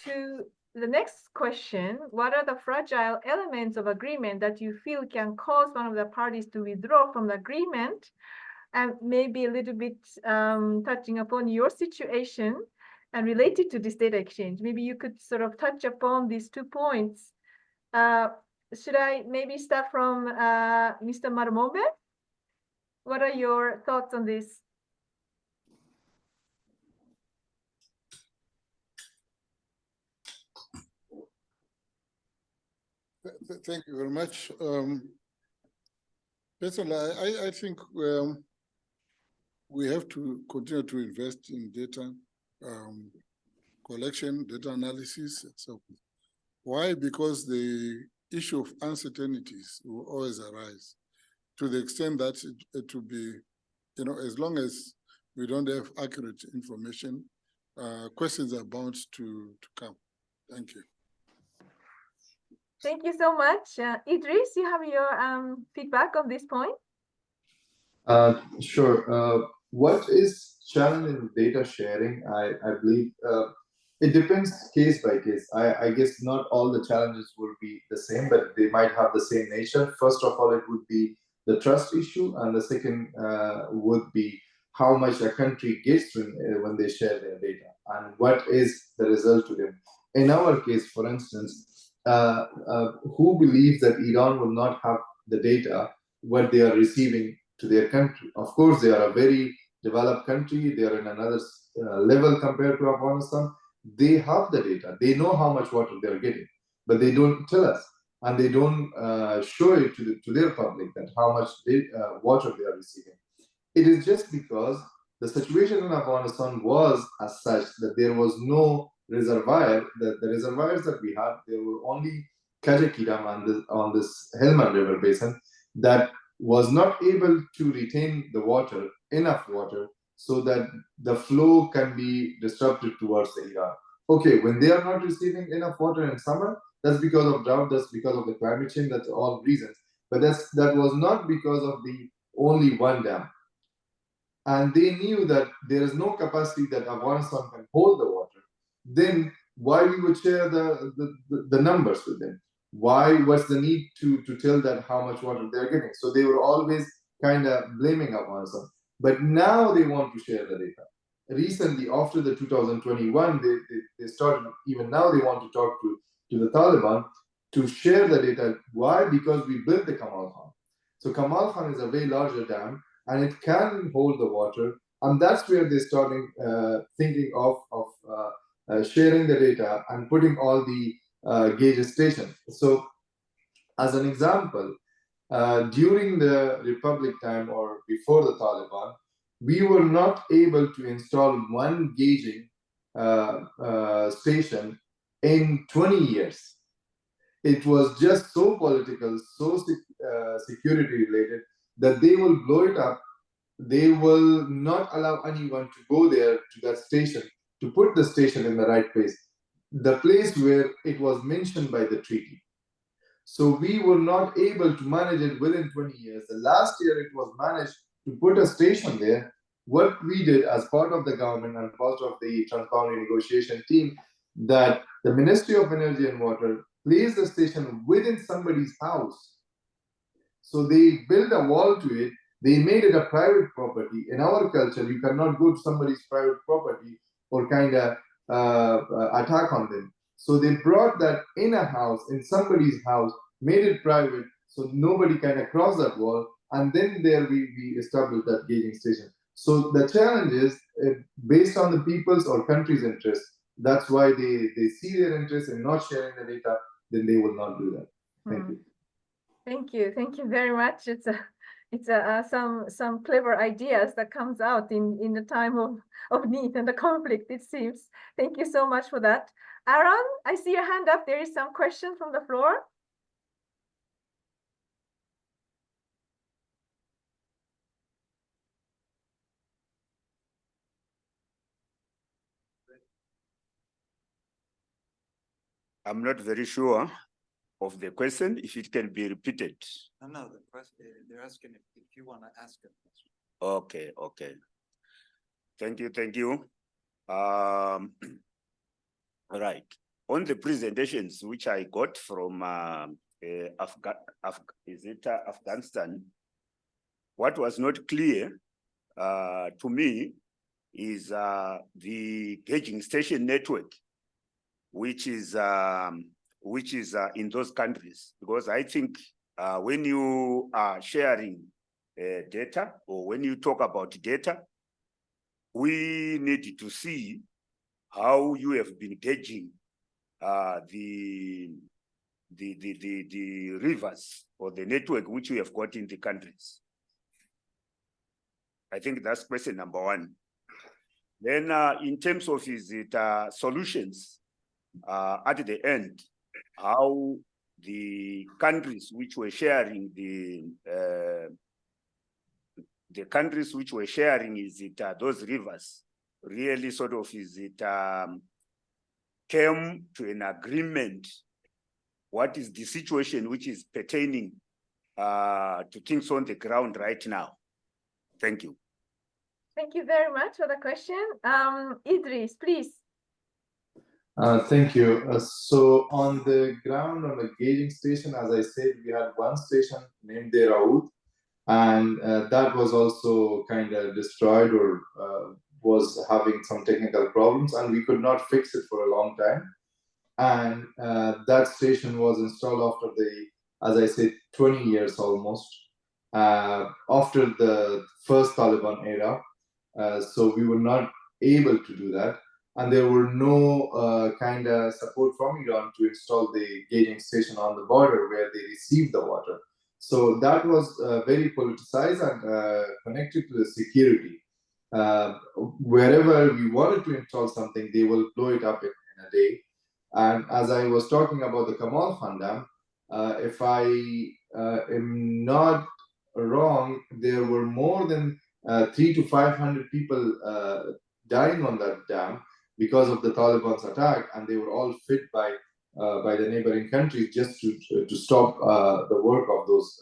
to the next question, what are the fragile elements of agreement that you feel can cause one of the parties to withdraw from the agreement? And maybe a little bit touching upon your situation and related to this data exchange. Maybe you could sort of touch upon these 2 points. Should I maybe start from Mr. Marmombe? What are your thoughts on this? Thank you very much. Personally, I think we have to continue to invest in data collection, data analysis, and so forth. Why? Because the issue of uncertainties will always arise, to the extent that it will be, as long as we don't have accurate information, questions are bound to come. Thank you. Thank you so much. Idris, you have your feedback on this point? Sure. What is challenging data sharing? I believe it depends case by case. I guess not all the challenges will be the same, but they might have the same nature. First of all, it would be the trust issue, and the second would be how much a country gets when they share their data, and what is the result to them. In our case, for instance, who believes that Iran will not have the data what they are receiving to their country? Of course, they are a very developed country. They are in another level compared to Afghanistan. They have the data. They know how much water they are getting, but they don't tell us, and they don't show it to their public that how much water they are receiving. It is just because the situation in Afghanistan was as such that there was no reservoir. The reservoirs that we had, there were only Kajakiram on this Helmand River Basin that was not able to retain the water, enough water, so that the flow can be disrupted towards the Iran. Okay, when they are not receiving enough water in summer, that's because of drought, that's because of the climate change, that's all reasons. But that was not because of the only one dam. and they knew that there is no capacity that Afghanistan can hold the water, then why we would share the numbers with them? Why was the need to tell that how much water they're getting? So they were always kind of blaming Afghanistan. But now they want to share the data. Recently, after the 2021, they started, even now they want to talk to the Taliban to share the data. Why? Because we built the Kamal Khan. So Kamal Khan is a way larger dam, and it can hold the water. And that's where they're starting thinking of sharing the data and putting all the gauge stations. So as an example, during the Republic time or before the Taliban, we were not able to install one gauging station in 20 years. It was just so political, so security related, that they will blow it up. They will not allow anyone to go there to that station to put the station in the right place, the place where it was mentioned by the treaty. So we were not able to manage it within 20 years. The last year it was managed to put a station there. What we did as part of the government and part of the transboundary negotiation team, that the Ministry of Energy and Water placed the station within somebody's house. So they built a wall to it. They made it a private property. In our culture, you cannot go to somebody's private property or kind of attack on them. So they brought that in a house, in somebody's house, made it private, so nobody can cross that wall. And then there we established that gauging station. So the challenge is based on the people's or country's interest. That's why they see their interest in not sharing the data, then they will not do that. Thank you. Thank you very much. It's some clever ideas that comes out in the time of need and the conflict, it seems. Thank you so much for that. Aaron, I see your hand up. There is some question from the floor. I'm not very sure of the question, if it can be repeated. No, the question, they're asking if you want to ask a question. Okay, okay. Thank you. All right. On the presentations which I got from Afghanistan, what was not clear to me is the gauging station network, which is in those countries, because I think when you are sharing data, or when you talk about data, we need to see how you have been gauging the rivers or the network which you have got in the countries. I think that's question number one. Then in terms of is it solutions at the end, how the countries which were sharing the countries which were sharing is it those rivers really sort of is it came to an agreement. What is the situation which is pertaining to things on the ground right now? Thank you. Thank you very much for the question. Idris, please. Thank you. So on the ground, on the gauging station, as I said, we had one station named Raoud, and that was also kind of destroyed or was having some technical problems, and we could not fix it for a long time. And that station was installed after as I said, 20 years almost, after the first Taliban era. So we were not able to do that. And there were no kind of support from Iran to install the gauging station on the border where they received the water. So that was very politicized and connected to the security. Wherever we wanted to install something, they will blow it up in a day. And as I was talking about the Kamal Khan Dam, if I am not wrong, there were more than 300 to 500 people dying on that dam because of the Taliban's attack, and they were all fit by the neighboring countries just to stop the work of those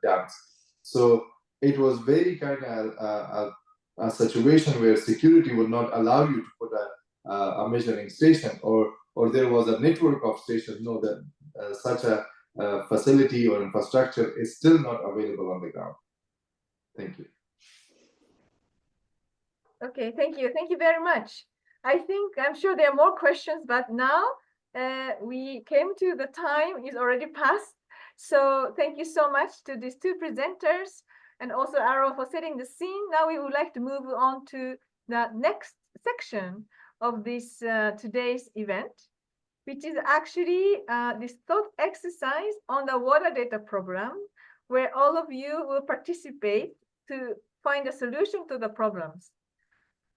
dams. So it was very kind of a situation where security would not allow you to put a measuring station, or there was a network of stations, know that such a facility or infrastructure is still not available on the ground. Thank you. Okay, thank you. Thank you very much. I'm sure there are more questions, but now we came to the time is already passed. So thank you so much to these two presenters and also Aaron for setting the scene. Now we would like to move on to the next section of this today's event, which is actually this thought exercise on the water data program, where all of you will participate to find a solution to the problems.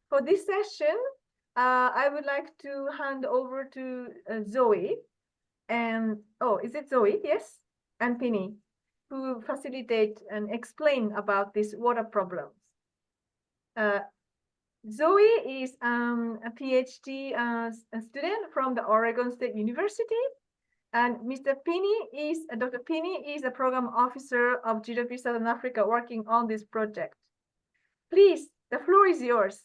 For this session, I would like to hand over to Zoe and, is it Zoe? Yes, and Pini, who facilitate and explain about these water problems. Zoe is a PhD student from the Oregon State University, and Mr. Dr. Pini is a program officer of GWP Southern Africa working on this project. Please, the floor is yours.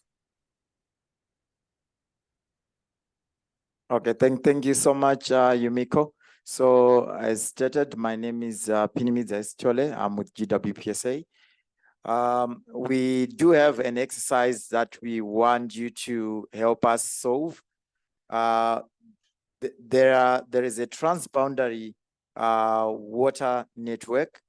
Okay, thank you so much, Yumiko. So as stated, my name is Pinimiza Chole. I'm with GWPSA. We do have an exercise that we want you to help us solve. There is a transboundary water network.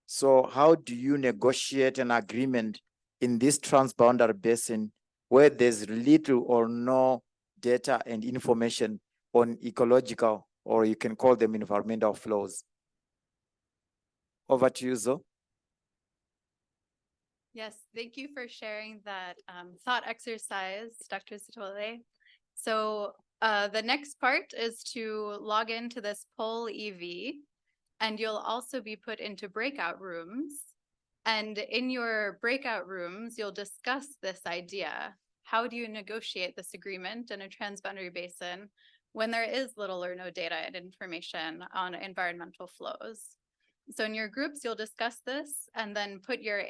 So how do you negotiate an agreement in this transboundary basin where there's little or no data and information on ecological, or you can call them environmental flows? Over to you, Zo. Yes, thank you for sharing that thought exercise, Dr. Sitole. So the next part is to log into this poll EV, and you'll also be put into breakout rooms. And in your breakout rooms, you'll discuss this idea. How do you negotiate this agreement in a transboundary basin when there is little or no data and information on environmental flows? So in your groups, you'll discuss this and then put your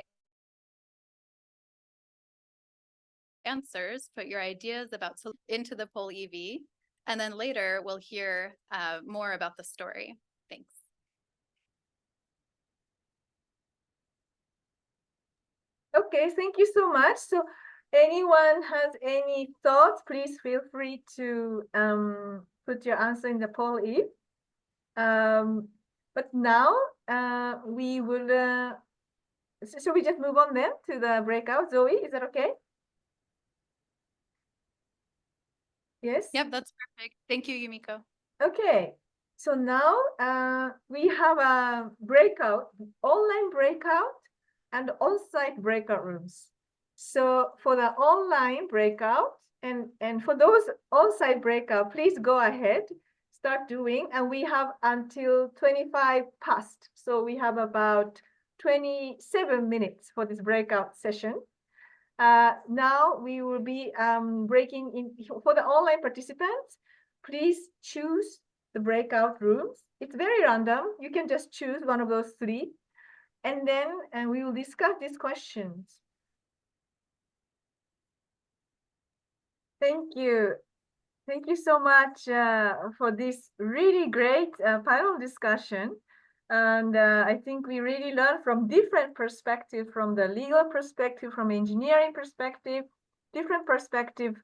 answers, put your ideas about into the poll EV, and then later we'll hear more about the story. Thanks. Okay, thank you so much. So anyone has any thoughts, please feel free to put your answer in the poll if. But now we will, so we just move on then to the breakout. Zoe, is that okay? Yes? Yep, that's perfect. Thank you, Yumiko. Okay, so now we have a breakout, online breakout and on-site breakout rooms. So for the online breakout and for those on-site breakout, please go ahead, start doing, and we have until 25 past. So we have about 27 minutes for this breakout session. Now we will be breaking in for the online participants. Please choose the breakout rooms. It's very random. You can just choose one of those three. And then we will discuss these questions. Thank you. Thank you so much for this really great panel discussion. And I think we really learned from different perspectives, from the legal perspective, from engineering perspective, different perspective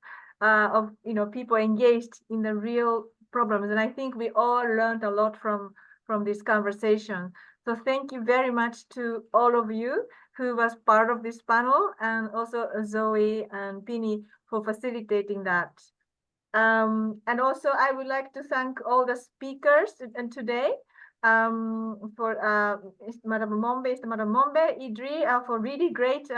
of people engaged in the real problems. And I think we all learned a lot from this conversation. So thank you very much to all of you who was part of this panel, and also Zoe and Pini for facilitating that. And also I would like to thank all the speakers and today for Madam Mombe, Idri, for really great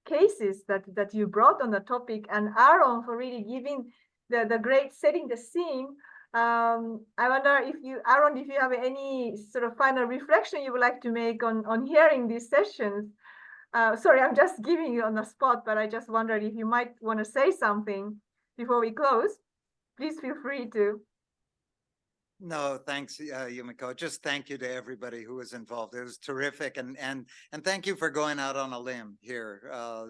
cases that you brought on the topic, and Aaron for really giving the great setting the scene. I wonder if Aaron, if you have any sort of final reflection you would like to make on hearing these sessions. Sorry, I'm just giving you on the spot, but I just wondered if you might want to say something before we close. Please feel free to. No, thanks, Yumiko. Just thank you to everybody who was involved. It was terrific, and thank you for going out on a limb here.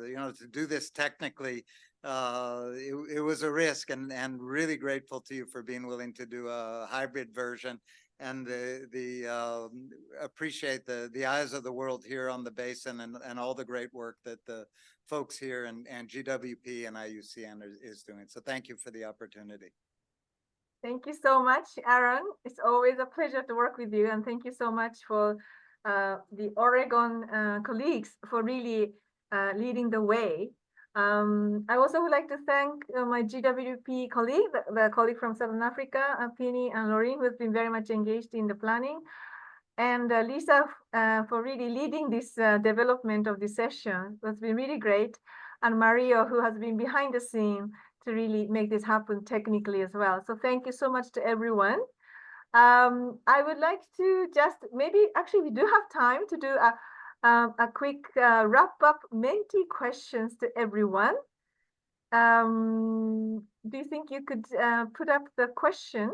You know, to do this technically, it was a risk, and really grateful to you for being willing to do a hybrid version, and appreciate the eyes of the world here on the basin, and all the great work that the folks here and GWP and IUCN is doing. So thank you for the opportunity. Thank you so much, Aaron. It's always a pleasure to work with you. And thank you so much for the Oregon colleagues for really leading the way. I also would like to thank my GWP colleague, the colleague from Southern Africa, Penny and Laureen, who has been very much engaged in the planning. And Lisa for really leading this development of this session. It's been really great. And Mario, who has been behind the scene to really make this happen technically as well. So thank you so much to everyone. I would like to just actually we do have time to do a quick wrap up Menti questions to everyone. Do you think you could put up the question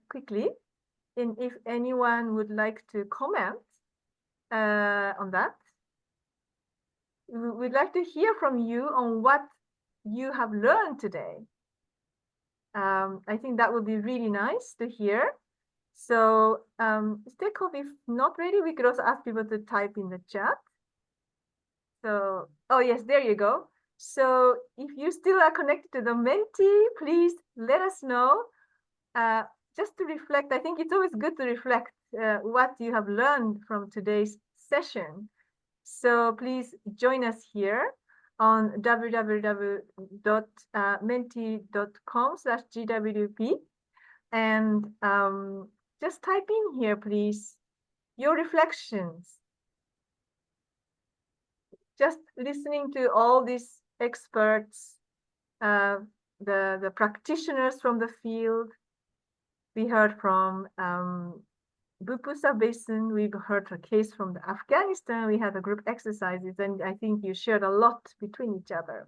quickly? And if anyone would like to comment on that, we'd like to hear from you on what you have learned today. I think that would be really nice to hear. So if not ready, we could also ask people to type in the chat. So, oh yes, there you go. So if you still are connected to the Menti, please let us know. Just to reflect, I think it's always good to reflect what you have learned from today's session. So please join us here on www.menti.com/GWP and just type in here, please, your reflections. Just listening to all these experts, the practitioners from the field. We heard from Bupusa Basin, we've heard a case from Afghanistan, we had a group exercises, and I think you shared a lot between each other.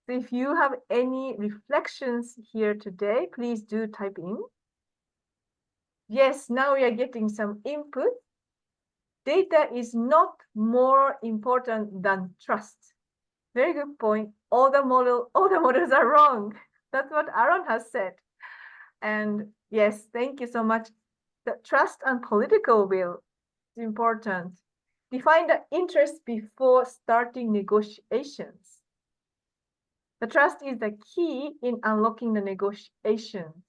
So if you have any reflections here today, please do type in. Yes, now we are getting some input. Data is not more important than trust. Very good point. All the models are wrong. That's what Aaron has said. And yes, thank you so much. The trust and political will is important. Define the interest before starting negotiations. The trust is the key in unlocking the negotiations.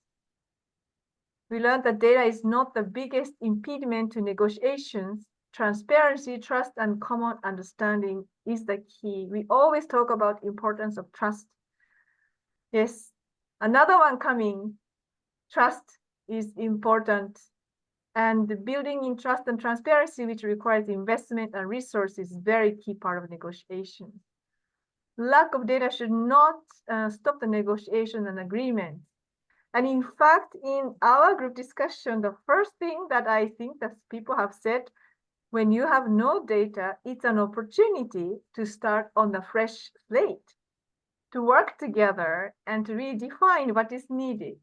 We learned that data is not the biggest impediment to negotiations. Transparency, trust, and common understanding is the key. We always talk about importance of trust. Yes, another one coming. Trust is important. And the building in trust and transparency, which requires investment and resources, is very key part of negotiations. Lack of data should not stop the negotiation and agreement. And in fact, in our group discussion, the first thing that I think that people have said, when you have no data, it's an opportunity to start on a fresh slate, to work together and to redefine what is needed.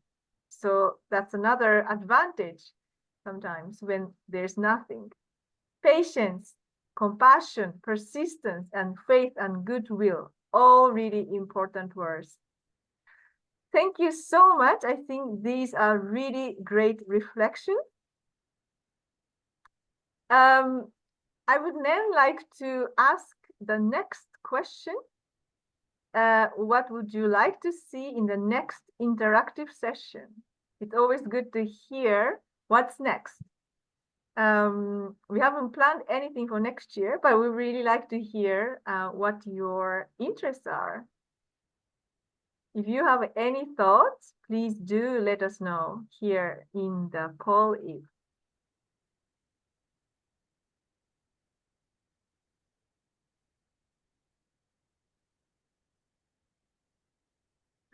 So that's another advantage sometimes when there's nothing. Patience, compassion, persistence, and faith and goodwill, all really important words. Thank you so much. I think these are really great reflections. I would then like to ask the next question. What would you like to see in the next interactive session? It's always good to hear what's next. We haven't planned anything for next year, but we really like to hear what your interests are. If you have any thoughts, please do let us know here in the poll if.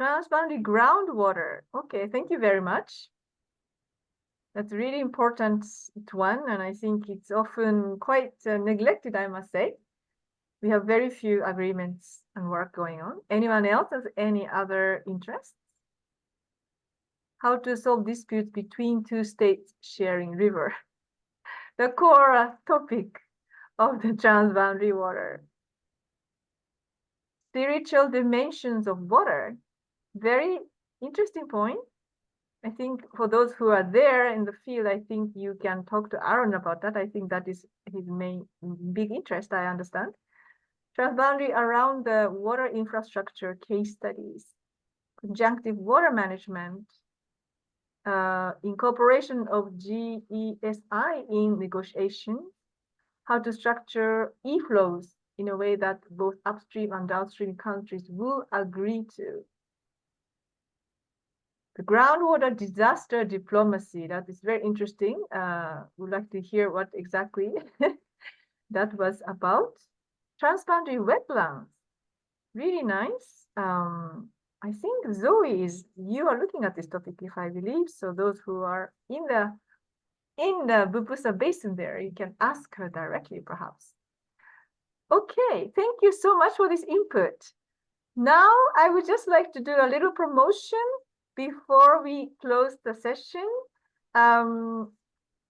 Transboundary groundwater. Okay, thank you very much. That's a really important one, and I think it's often quite neglected, I must say. We have very few agreements and work going on. Anyone else has any other interests? how to solve disputes between two states sharing river. The core topic of the transboundary water. Spiritual dimensions of water. Very interesting point. I think for those who are there in the field, I think you can talk to Aaron about that. I think that is his main big interest, I understand. Transboundary around the water infrastructure case studies, conjunctive water management, incorporation of GESI in negotiation, how to structure e-flows in a way that both upstream and downstream countries will agree to. The groundwater disaster diplomacy, that is very interesting. Would like to hear what exactly that was about. Transboundary wetlands, really nice. I think Zoe you are looking at this topic, if I believe. So those who are in the Bubusa Basin there, you can ask her directly, perhaps. Okay, thank you so much for this input. Now, I would just like to do a little promotion before we close the session.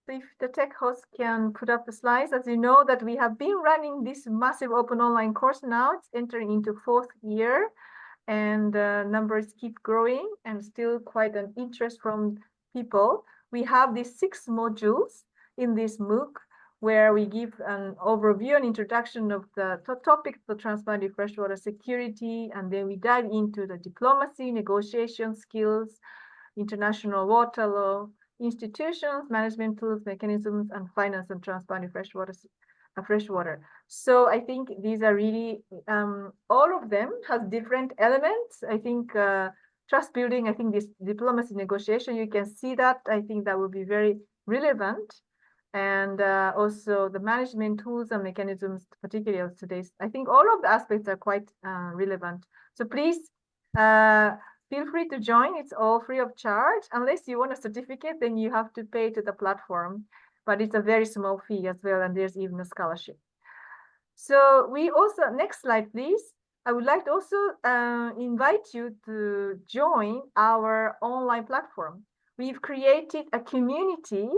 If the tech host can put up the slides, as you know that we have been running this massive open online course now. It's entering into 4th year, and numbers keep growing and still quite an interest from people. We have these 6 modules in this MOOC where we give an overview and introduction of the topic, the transboundary freshwater security, and then we dive into the diplomacy, negotiation skills, international water law, institutions, management tools, mechanisms, and finance and transboundary freshwater. So I think these are really, all of them has different elements. I think trust building, I think this diplomacy negotiation, you can see that. I think that will be very relevant. And also the management tools and mechanisms, particularly of today's, I think all of the aspects are quite relevant. So please feel free to join. It's all free of charge. Unless you want a certificate, then you have to pay to the platform, but it's a very small fee as well. And there's even a scholarship. So we also, next slide, please. I would like to also invite you to join our online platform. We've created a community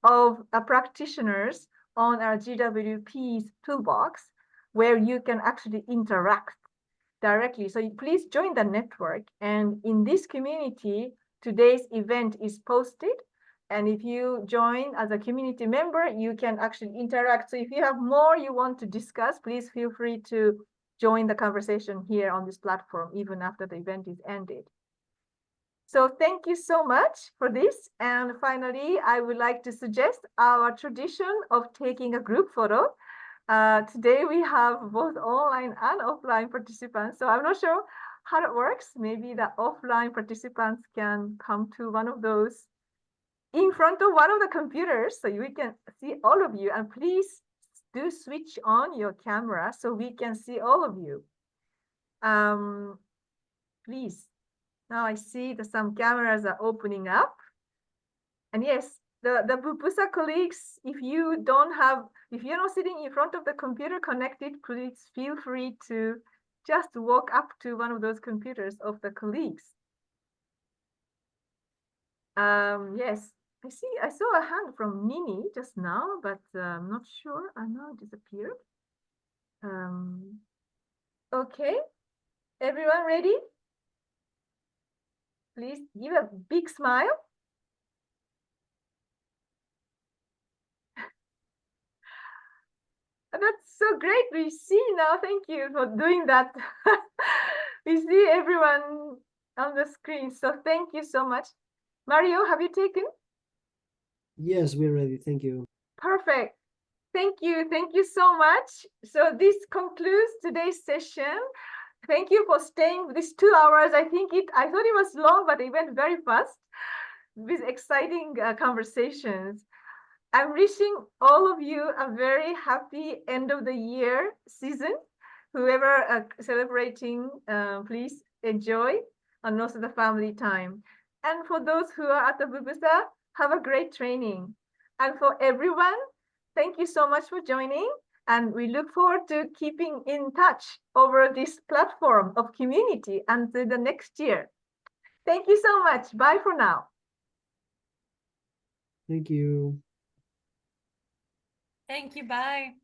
of practitioners on our GWP's toolbox where you can actually interact directly. So please join the network. And in this community, today's event is posted. And if you join as a community member, you can actually interact. So if you have more you want to discuss, please feel free to join the conversation here on this platform, even after the event is ended. So thank you so much for this. And finally, I would like to suggest our tradition of taking a group photo. Today we have both online and offline participants. So I'm not sure how it works. Maybe the offline participants can come to one of those in front of one of the computers so we can see all of you. And please do switch on your camera so we can see all of you. Please. Now I see that some cameras are opening up. And yes, the Bubusa colleagues, if you're not sitting in front of the computer connected, please feel free to just walk up to one of those computers of the colleagues. Yes, I saw a hand from Nini just now, but I'm not sure. I know it disappeared. Okay, everyone ready? Please give a big smile. That's so great. We see now. Thank you for doing that. We see everyone on the screen. So thank you so much. Mario, have you taken? Yes, we're ready. Thank you. Perfect. Thank you. Thank you so much. So this concludes today's session. Thank you for staying these 2 hours. I thought it was long, but it went very fast with exciting conversations. I'm wishing all of you a very happy end of the year season. Whoever celebrating, please enjoy, and also the family time. And for those who are at the Bubusa, have a great training. And for everyone, thank you so much for joining. And we look forward to keeping in touch over this platform of community until the next year. Thank you so much. Bye for now. Thank you. Thank you. Bye.